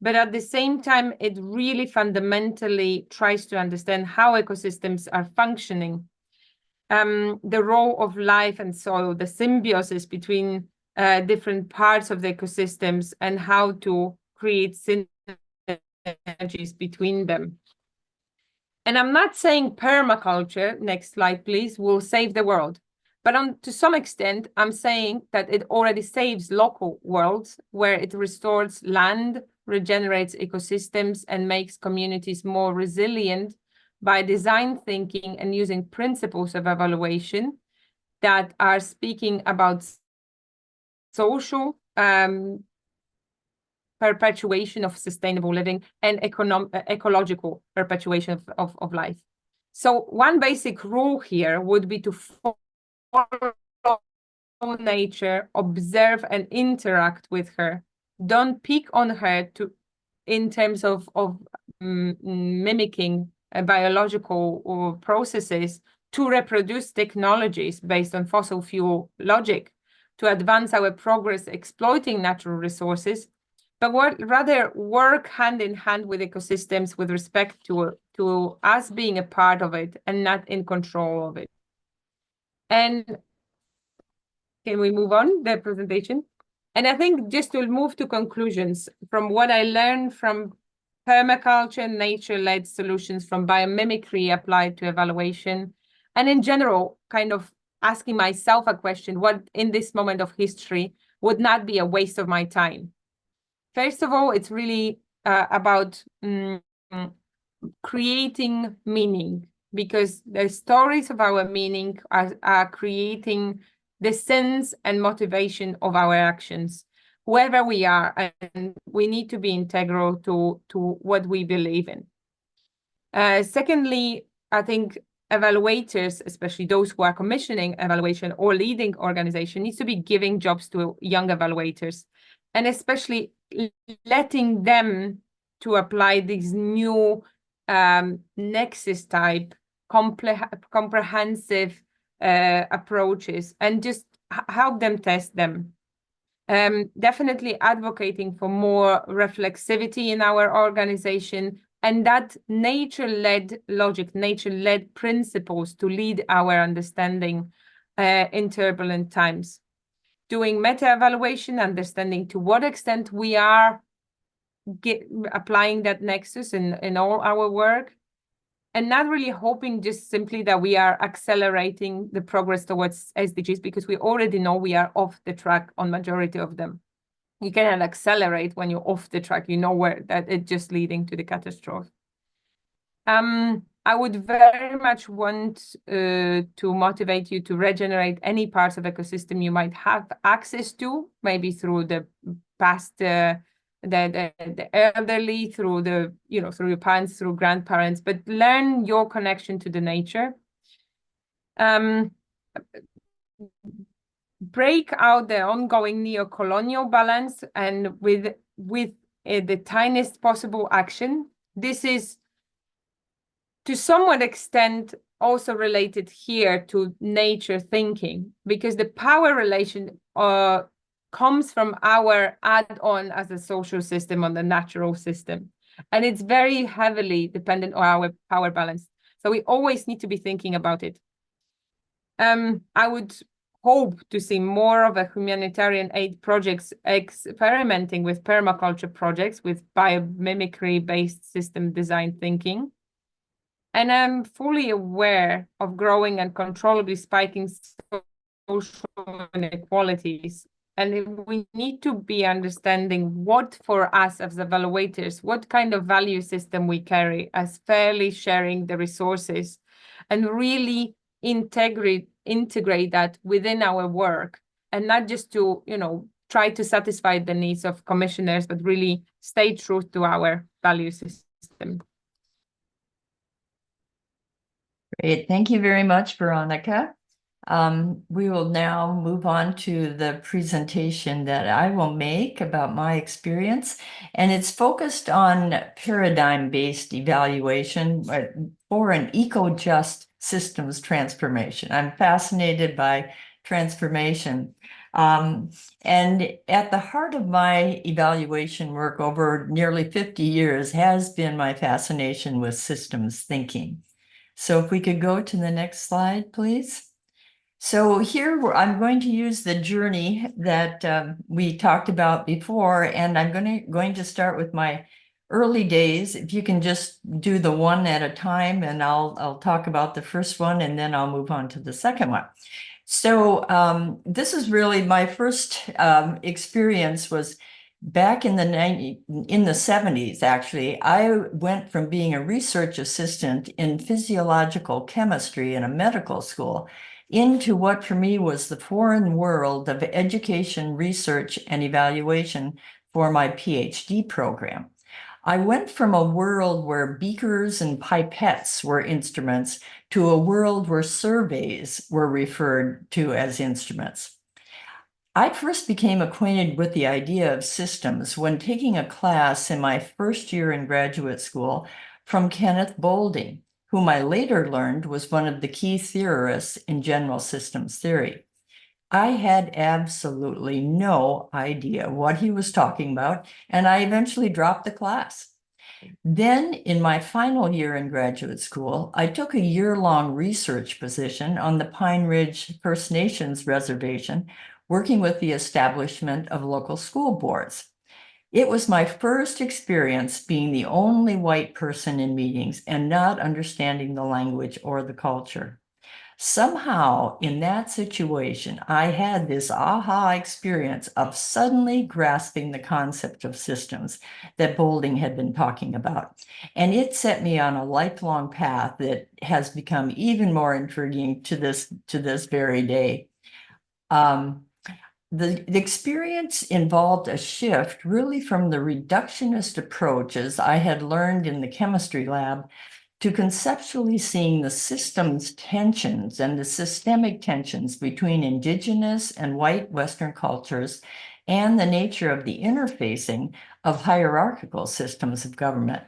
but at the same time, it really fundamentally tries to understand how ecosystems are functioning, the role of life and soil, the symbiosis between different parts of the ecosystems, and how to create synergies between them. And I'm not saying permaculture, next slide please, will save the world. But to some extent, I'm saying that it already saves local worlds where it restores land, regenerates ecosystems, and makes communities more resilient by design thinking and using principles of evaluation that are speaking about social perpetuation of sustainable living and ecological perpetuation of life. So one basic rule here would be to follow nature, observe and interact with her. Don't pick on her in terms of mimicking biological processes to reproduce technologies based on fossil fuel logic, to advance our progress exploiting natural resources, but rather work hand in hand with ecosystems with respect to us being a part of it and not in control of it. And can we move on the presentation? And I think just to move to conclusions from what I learned from permaculture, nature-led solutions, from biomimicry applied to evaluation, and in general, kind of asking myself a question, what in this moment of history would not be a waste of my time? First of all, it's really about creating meaning, because the stories of our meaning are creating the sense and motivation of our actions, whoever we are, and we need to be integral to what we believe in. Secondly, I think evaluators, especially those who are commissioning evaluation or leading organization, needs to be giving jobs to young evaluators, and especially letting them to apply these new nexus type comprehensive approaches, and just help them test them. Definitely advocating for more reflexivity in our organization, and that nature-led logic, nature-led principles to lead our understanding in turbulent times. Doing meta-evaluation, understanding to what extent we are applying that nexus in all our work, and not really hoping just simply that we are accelerating the progress towards SDGs, because we already know we are off the track on majority of them. You cannot accelerate when you're off the track, you know where that it's just leading to the catastrophe. I would very much want to motivate you to regenerate any parts of ecosystem you might have access to, maybe through the past, the elderly, through the, through your parents, through grandparents, but learn your connection to the nature. Break out the ongoing neo-colonial balance, and with the tiniest possible action. This is to somewhat extent also related here to nature thinking, because the power relation comes from our add-on as a social system on the natural system. And it's very heavily dependent on our power balance. So we always need to be thinking about it. I would hope to see more of a humanitarian aid projects experimenting with permaculture projects with biomimicry-based system design thinking. And I'm fully aware of growing and controllably spiking social inequalities. And we need to be understanding what for us as evaluators, what kind of value system we carry as fairly sharing the resources, and really integrate that within our work, and not just to, try to satisfy the needs of commissioners, but really stay true to our value system. Great. Thank you very much, Veronica. We will now move on to the presentation that I will make about my experience, and it's focused on paradigm-based evaluation for an eco-just systems transformation. I'm fascinated by transformation. And at the heart of my evaluation work over nearly 50 years has been my fascination with systems thinking. So if we could go to the next slide, please. So here I'm going to use the journey that we talked about before, and I'm going to start with my early days. If you can just do the one at a time, and I'll talk about the first one, and then I'll move on to the second one. So this is really my first experience was back in the 70s, actually. I went from being a research assistant in physiological chemistry in a medical school into what for me was the foreign world of education, research, and evaluation for my PhD program. I went from a world where beakers and pipettes were instruments to a world where surveys were referred to as instruments. I first became acquainted with the idea of systems when taking a class in my first year in graduate school from Kenneth Boulding, whom I later learned was one of the key theorists in general systems theory. I had absolutely no idea what he was talking about, and I eventually dropped the class. Then, in my final year in graduate school, I took a year-long research position on the Pine Ridge First Nations Reservation, working with the establishment of local school boards. It was my first experience being the only white person in meetings and not understanding the language or the culture. Somehow, in that situation, I had this aha experience of suddenly grasping the concept of systems that Boulding had been talking about. And it set me on a lifelong path that has become even more intriguing to this very day. The experience involved a shift really from the reductionist approaches I had learned in the chemistry lab to conceptually seeing the systems tensions and the systemic tensions between indigenous and white Western cultures and the nature of the interfacing of hierarchical systems of government.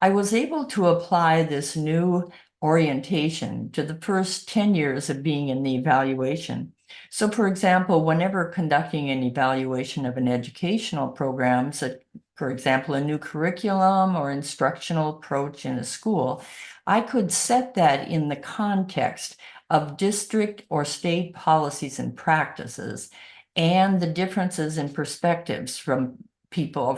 I was able to apply this new orientation to the first 10 years of being in the evaluation. So, for example, whenever conducting an evaluation of an educational program, so for example, a new curriculum or instructional approach in a school, I could set that in the context of district or state policies and practices and the differences in perspectives from people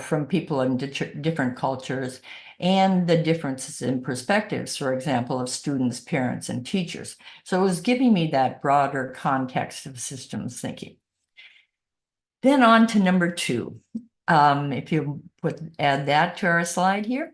in different cultures and the differences in perspectives, for example, of students, parents, and teachers. So it was giving me that broader context of systems thinking. Then on to number 2. If you add that to our slide here.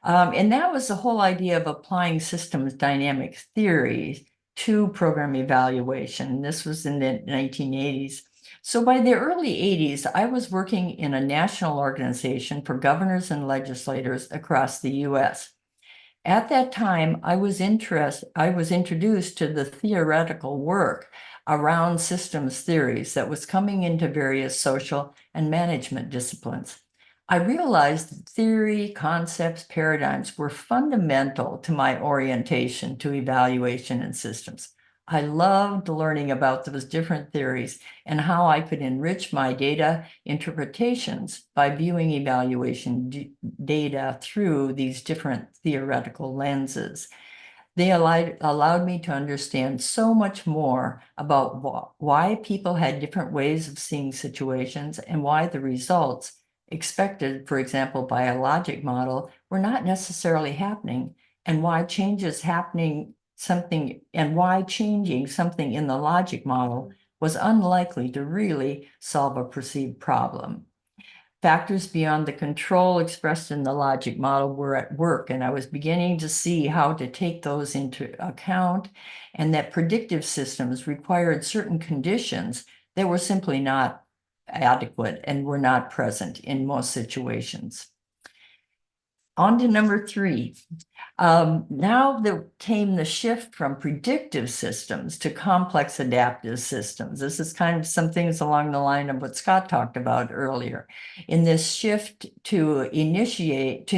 And that was the whole idea of applying systems dynamics theory to program evaluation. This was in the 1980s. So by the early 80s, I was working in a national organization for governors and legislators across the US. At that time, I was introduced to the theoretical work around systems theories that was coming into various social and management disciplines. I realized that theory, concepts, paradigms were fundamental to my orientation to evaluation and systems. I loved learning about those different theories and how I could enrich my data interpretations by viewing evaluation data through these different theoretical lenses. They allowed me to understand so much more about why people had different ways of seeing situations and why the results expected, for example, by a logic model, were not necessarily happening, and why changing something in the logic model was unlikely to really solve a perceived problem. Factors beyond the control expressed in the logic model were at work, and I was beginning to see how to take those into account, and that predictive systems required certain conditions that were simply not adequate and were not present in most situations. On to number 3. Now there came the shift from predictive systems to complex adaptive systems. This is kind of some things along the line of what Scott talked about earlier. In this shift to initiative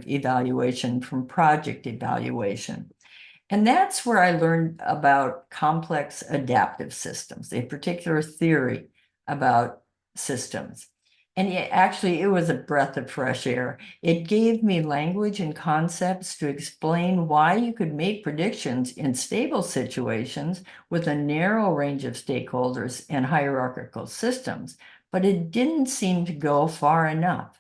evaluation from project evaluation. And that's where I learned about complex adaptive systems, a particular theory about systems. And it was a breath of fresh air. It gave me language and concepts to explain why you could make predictions in stable situations with a narrow range of stakeholders and hierarchical systems, but it didn't seem to go far enough.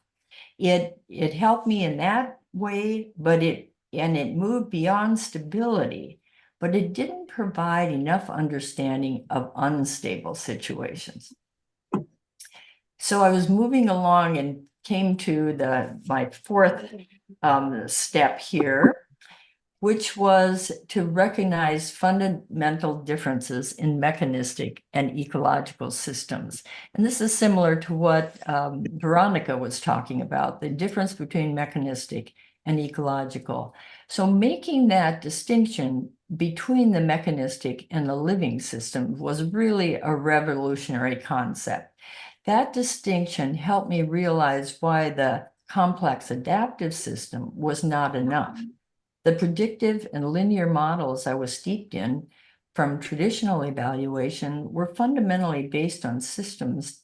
It helped me in that way, but it moved beyond stability, but it didn't provide enough understanding of unstable situations. So I was moving along and came to my 4th step here, which was to recognize fundamental differences in mechanistic and ecological systems. And this is similar to what Veronica was talking about, the difference between mechanistic and ecological. So making that distinction between the mechanistic and the living system was really a revolutionary concept. That distinction helped me realize why the complex adaptive system was not enough. The predictive and linear models I was steeped in from traditional evaluation were fundamentally based on systems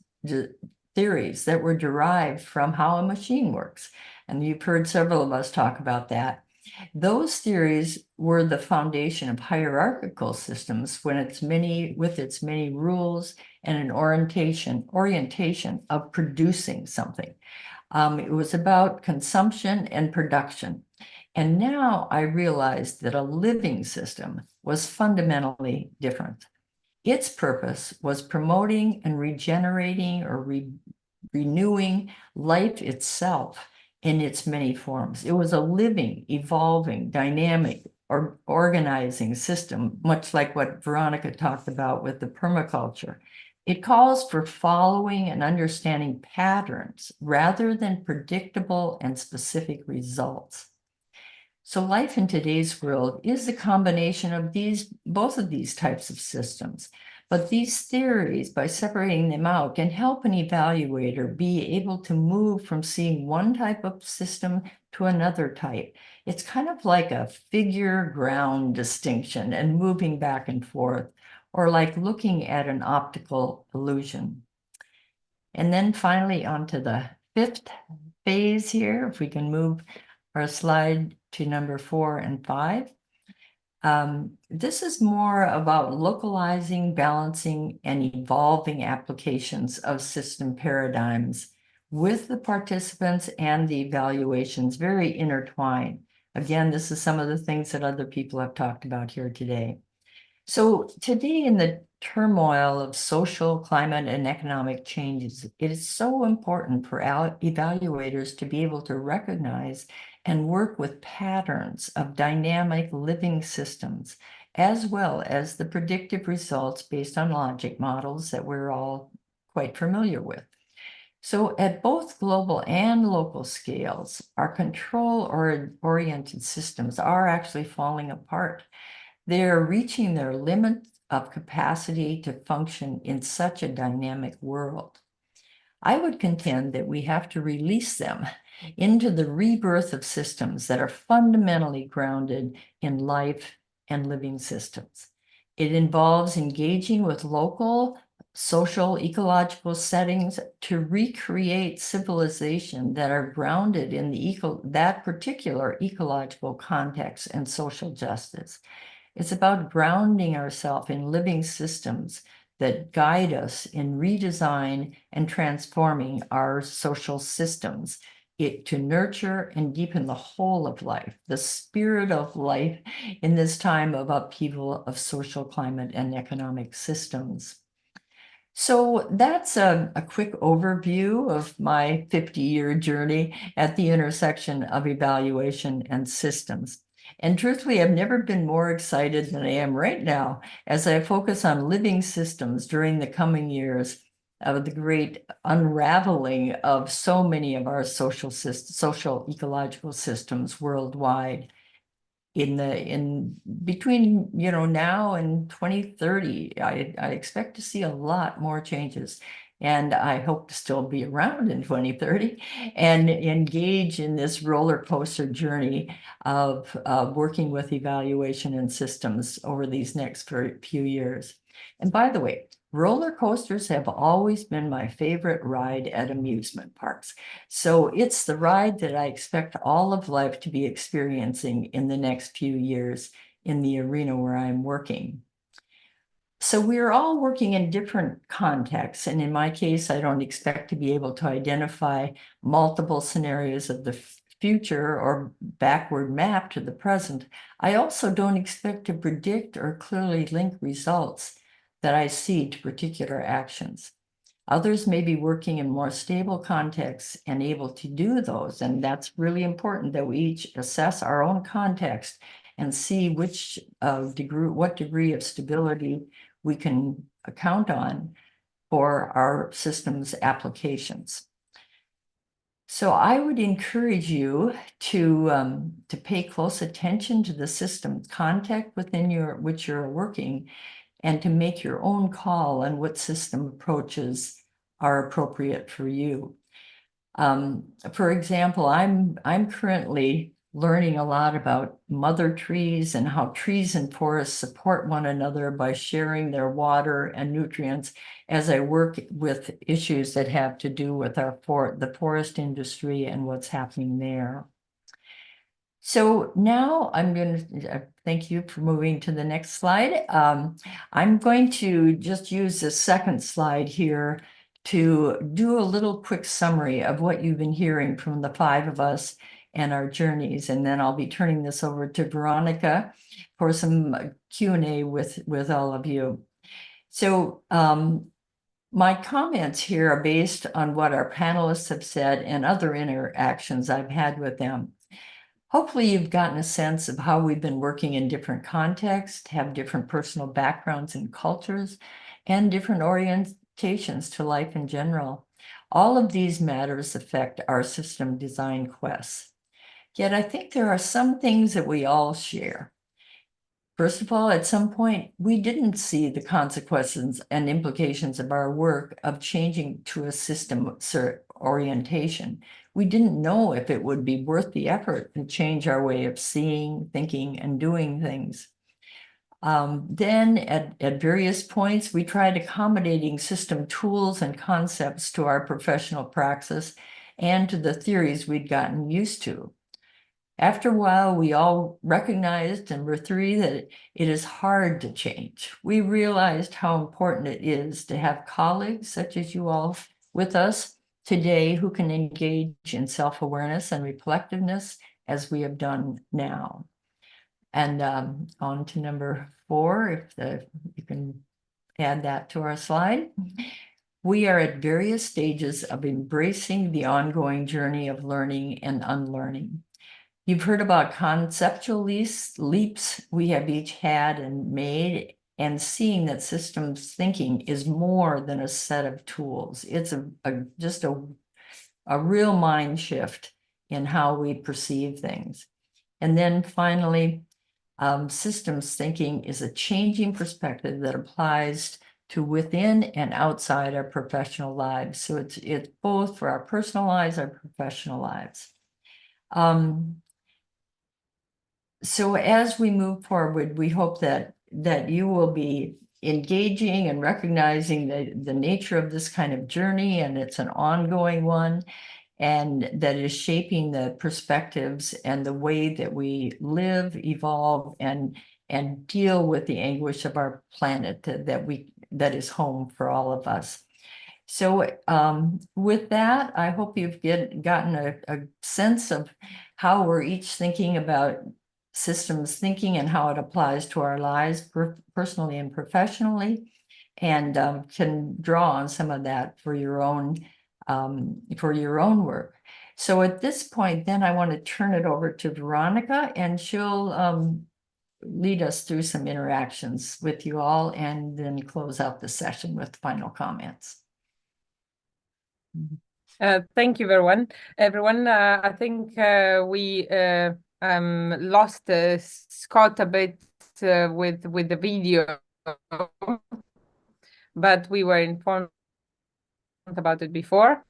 theories that were derived from how a machine works. And you've heard several of us talk about that. Those theories were the foundation of hierarchical systems with its many rules and an orientation of producing something. It was about consumption and production. And now I realized that a living system was fundamentally different. Its purpose was promoting and regenerating or renewing life itself in its many forms. It was a living, evolving, dynamic, or organizing system, much like what Veronica talked about with the permaculture. It calls for following and understanding patterns rather than predictable and specific results. So life in today's world is a combination of both of these types of systems. But these theories, by separating them out, can help an evaluator be able to move from seeing one type of system to another type. It's kind of like a figure ground distinction and moving back and forth, or like looking at an optical illusion. And then finally onto the fifth phase here, if we can move our slide to number 4 and 5. This is more about localizing, balancing, and evolving applications of system paradigms with the participants and the evaluations very intertwined. Again, this is some of the things that other people have talked about here today. So today, in the turmoil of social, climate, and economic changes, it is so important for evaluators to be able to recognize and work with patterns of dynamic living systems, as well as the predictive results based on logic models that we're all quite familiar with. So at both global and local scales, our control-oriented systems are actually falling apart. They're reaching their limit of capacity to function in such a dynamic world. I would contend that we have to release them into the rebirth of systems that are fundamentally grounded in life and living systems. It involves engaging with local, social, ecological settings to recreate civilization that are grounded in that particular ecological context and social justice. It's about grounding ourselves in living systems that guide us in redesign and transforming our social systems to nurture and deepen the whole of life, the spirit of life in this time of upheaval of social, climate, and economic systems. So that's a quick overview of my 50-year journey at the intersection of evaluation and systems. And truthfully, I've never been more excited than I am right now as I focus on living systems during the coming years of the great unraveling of so many of our social ecological systems worldwide. In between now and 2030, I expect to see a lot more changes, and I hope to still be around in 2030 and engage in this roller coaster journey of working with evaluation and systems over these next few years. And by the way, roller coasters have always been my favorite ride at amusement parks. So it's the ride that I expect all of life to be experiencing in the next few years in the arena where I'm working. So we're all working in different contexts. And in my case, I don't expect to be able to identify multiple scenarios of the future or backward map to the present. I also don't expect to predict or clearly link results that I see to particular actions. Others may be working in more stable contexts and able to do those. And that's really important that we each assess our own context and see what degree of stability we can count on for our system's applications. So I would encourage you to pay close attention to the system context within which you're working, and to make your own call on what system approaches are appropriate for you. For example, I'm currently learning a lot about mother trees and how trees and forests support one another by sharing their water and nutrients as I work with issues that have to do with the forest industry and what's happening there. So now I'm going to thank you for moving to the next slide. I'm going to just use the second slide here to do a little quick summary of what you've been hearing from the five of us and our journeys. And then I'll be turning this over to Veronica for some Q&A with all of you. So my comments here are based on what our panelists have said and other interactions I've had with them. Hopefully you've gotten a sense of how we've been working in different contexts, have different personal backgrounds and cultures, and different orientations to life in general. All of these matters affect our system design quests. Yet I think there are some things that we all share. First of all, at some point, we didn't see the consequences and implications of our work of changing to a system orientation. We didn't know if it would be worth the effort to change our way of seeing, thinking, and doing things. Then at various points, we tried accommodating system tools and concepts to our professional praxis and to the theories we'd gotten used to. After a while, we all recognized and were three that it is hard to change. We realized how important it is to have colleagues such as you all with us today who can engage in self-awareness and reflectiveness as we have done now. And on to number 4, if you can add that to our slide. We are at various stages of embracing the ongoing journey of learning and unlearning. You've heard about conceptual leaps we have each had and made, and seeing that systems thinking is more than a set of tools. It's just a real mind shift in how we perceive things. And then finally, systems thinking is a changing perspective that applies to within and outside our professional lives. So it's both for our personal lives, our professional lives. So as we move forward, we hope that you will be engaging and recognizing the nature of this kind of journey, and it's an ongoing one, and that is shaping the perspectives and the way that we live, evolve, and deal with the anguish of our planet that is home for all of us. So with that, I hope you've gotten a sense of how we're each thinking about systems thinking and how it applies to our lives personally and professionally, and can draw on some of that for your own work. So at this point, then I want to turn it over to Veronica, and she'll lead us through some interactions with you all, and then close out the session with final comments. Thank you, everyone. I think we lost Scott a bit with the video, but we were informed about it before.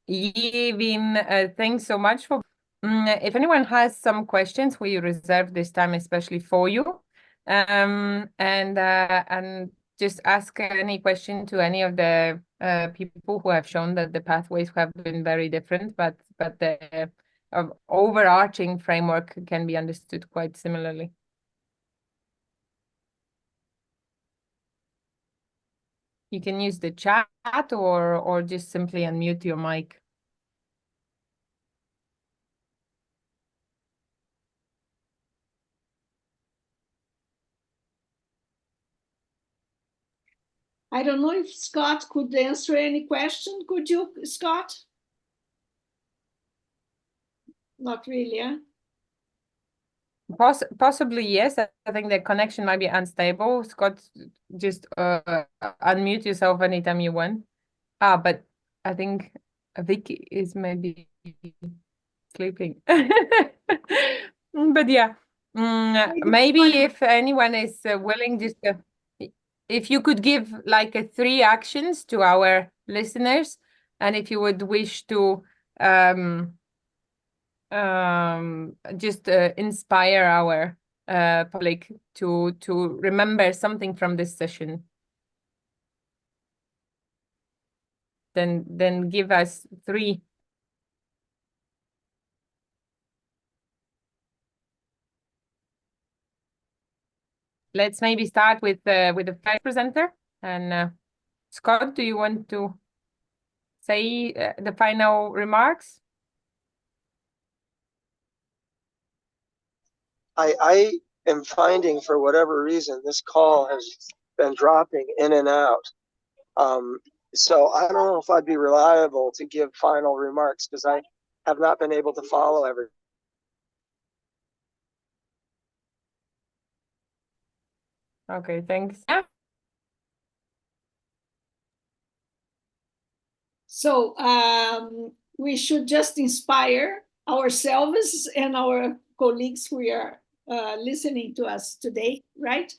Yevin, thanks so much for. If anyone has some questions, we reserve this time especially for you, and just ask any question to any of the people who have shown that the pathways have been very different, but the overarching framework can be understood quite similarly. You can use the chat or just simply unmute your mic. I don't know if Scott could answer any question. Could you, Scott? Not really, huh? Possibly, yes. I think the connection might be unstable. Scott, just unmute yourself anytime you want. But I think Vicky is maybe sleeping. But yeah, maybe if anyone is willing, just if you could give like 3 actions to our listeners, and if you would wish to just inspire our public to remember something from this session, then give us 3. let's maybe start with the first presenter. And Scott, do you want to say the final remarks? I am finding, for whatever reason, this call has been dropping in and out. So I don't know if I'd be reliable to give final remarks because I have not been able to follow everything. Okay, thanks. Yeah. So we should just inspire ourselves and our colleagues who are listening to us today, right?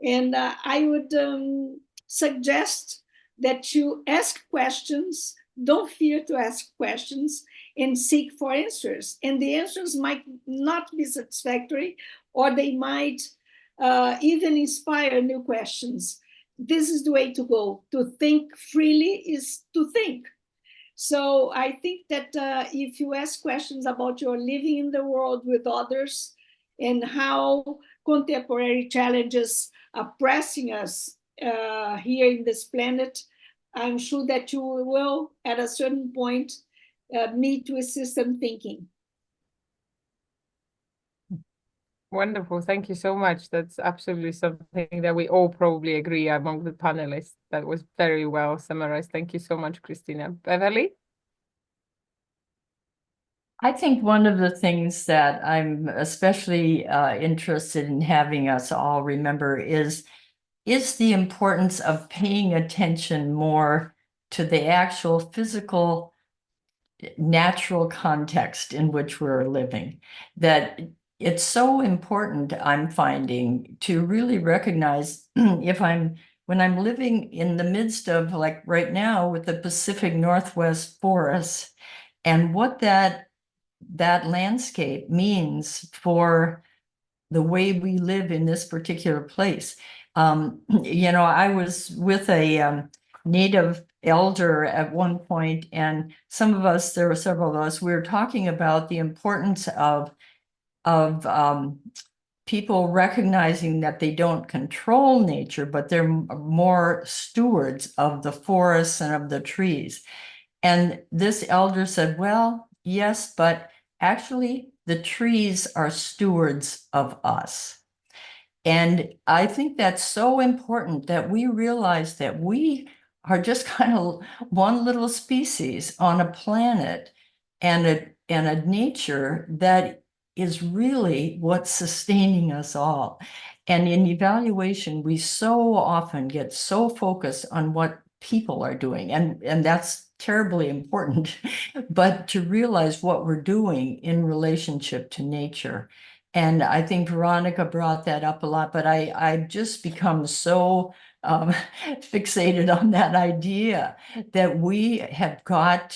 And I would suggest that you ask questions, don't fear to ask questions, and seek for answers. And the answers might not be satisfactory, or they might even inspire new questions. This is the way to go. To think freely is to think. So I think that if you ask questions about your living in the world with others and how contemporary challenges are pressing us here in this planet, I'm sure that you will, at a certain point, meet with system thinking. Wonderful. Thank you so much. That's absolutely something that we all probably agree among the panelists. That was very well summarized. Thank you so much, Christina. Beverly? I think one of the things that I'm especially interested in having us all remember is the importance of paying attention more to the actual physical, natural context in which we're living. That it's so important, I'm finding, to really recognize when I'm living in the midst of, like right now with the Pacific Northwest forests, and what that landscape means for the way we live in this particular place. I was with a native elder at one point, and there were several of us, we were talking about the importance of people recognizing that they don't control nature, but they're more stewards of the forests and of the trees. And this elder said, well, yes, but actually the trees are stewards of us. And I think that's so important that we realize that we are just kind of one little species on a planet and a nature that is really what's sustaining us all. And in evaluation, we so often get so focused on what people are doing, and that's terribly important, but to realize what we're doing in relationship to nature. And I think Veronica brought that up a lot, but I've just become so fixated on that idea that we have got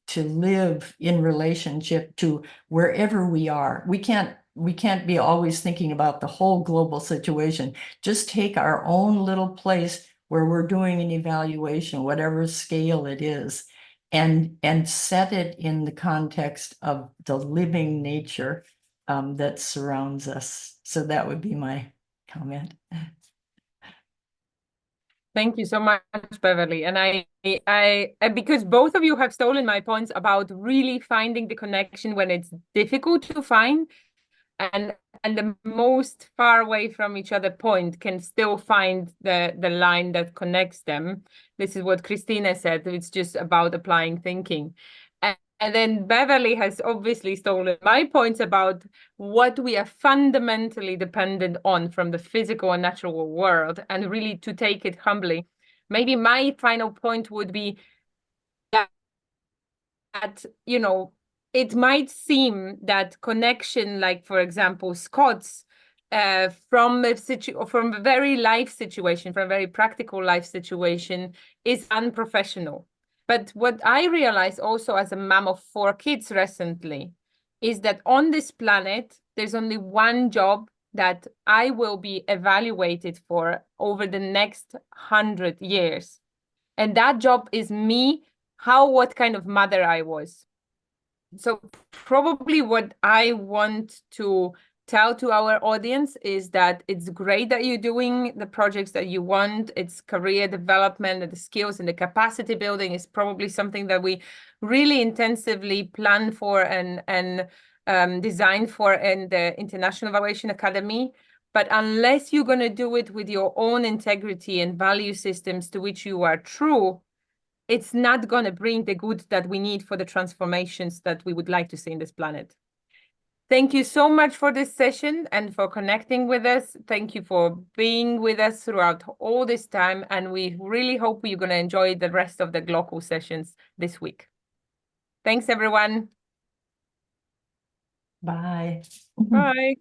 to live in relationship to wherever we are. We can't be always thinking about the whole global situation. Just take our own little place where we're doing an evaluation, whatever scale it is, and set it in the context of the living nature that surrounds us. So that would be my comment. Thank you so much, Beverly. And I because both of you have stolen my points about really finding the connection when it's difficult to find, and the most far away from each other point can still find the line that connects them. This is what Christina said. It's just about applying thinking. And then Beverly has obviously stolen my points about what we are fundamentally dependent on from the physical and natural world, and really to take it humbly. Maybe my final point would be that it might seem that connection, like for example, Scott's, from a very life situation, from a very practical life situation, is unprofessional. But what I realized also as a mom of 4 kids recently is that on this planet, there's only one job that I will be evaluated for over the next 100 years. And that job is me, what kind of mother I was. So probably what I want to tell to our audience is that it's great that you're doing the projects that you want. It's career development and the skills and the capacity building is probably something that we really intensively plan for and design for in the International Evaluation Academy. But unless you're going to do it with your own integrity and value systems to which you are true, it's not going to bring the good that we need for the transformations that we would like to see in this planet. Thank you so much for this session and for connecting with us. Thank you for being with us throughout all this time. And we really hope you're going to enjoy the rest of the local sessions this week. Thanks, everyone. Bye. Bye.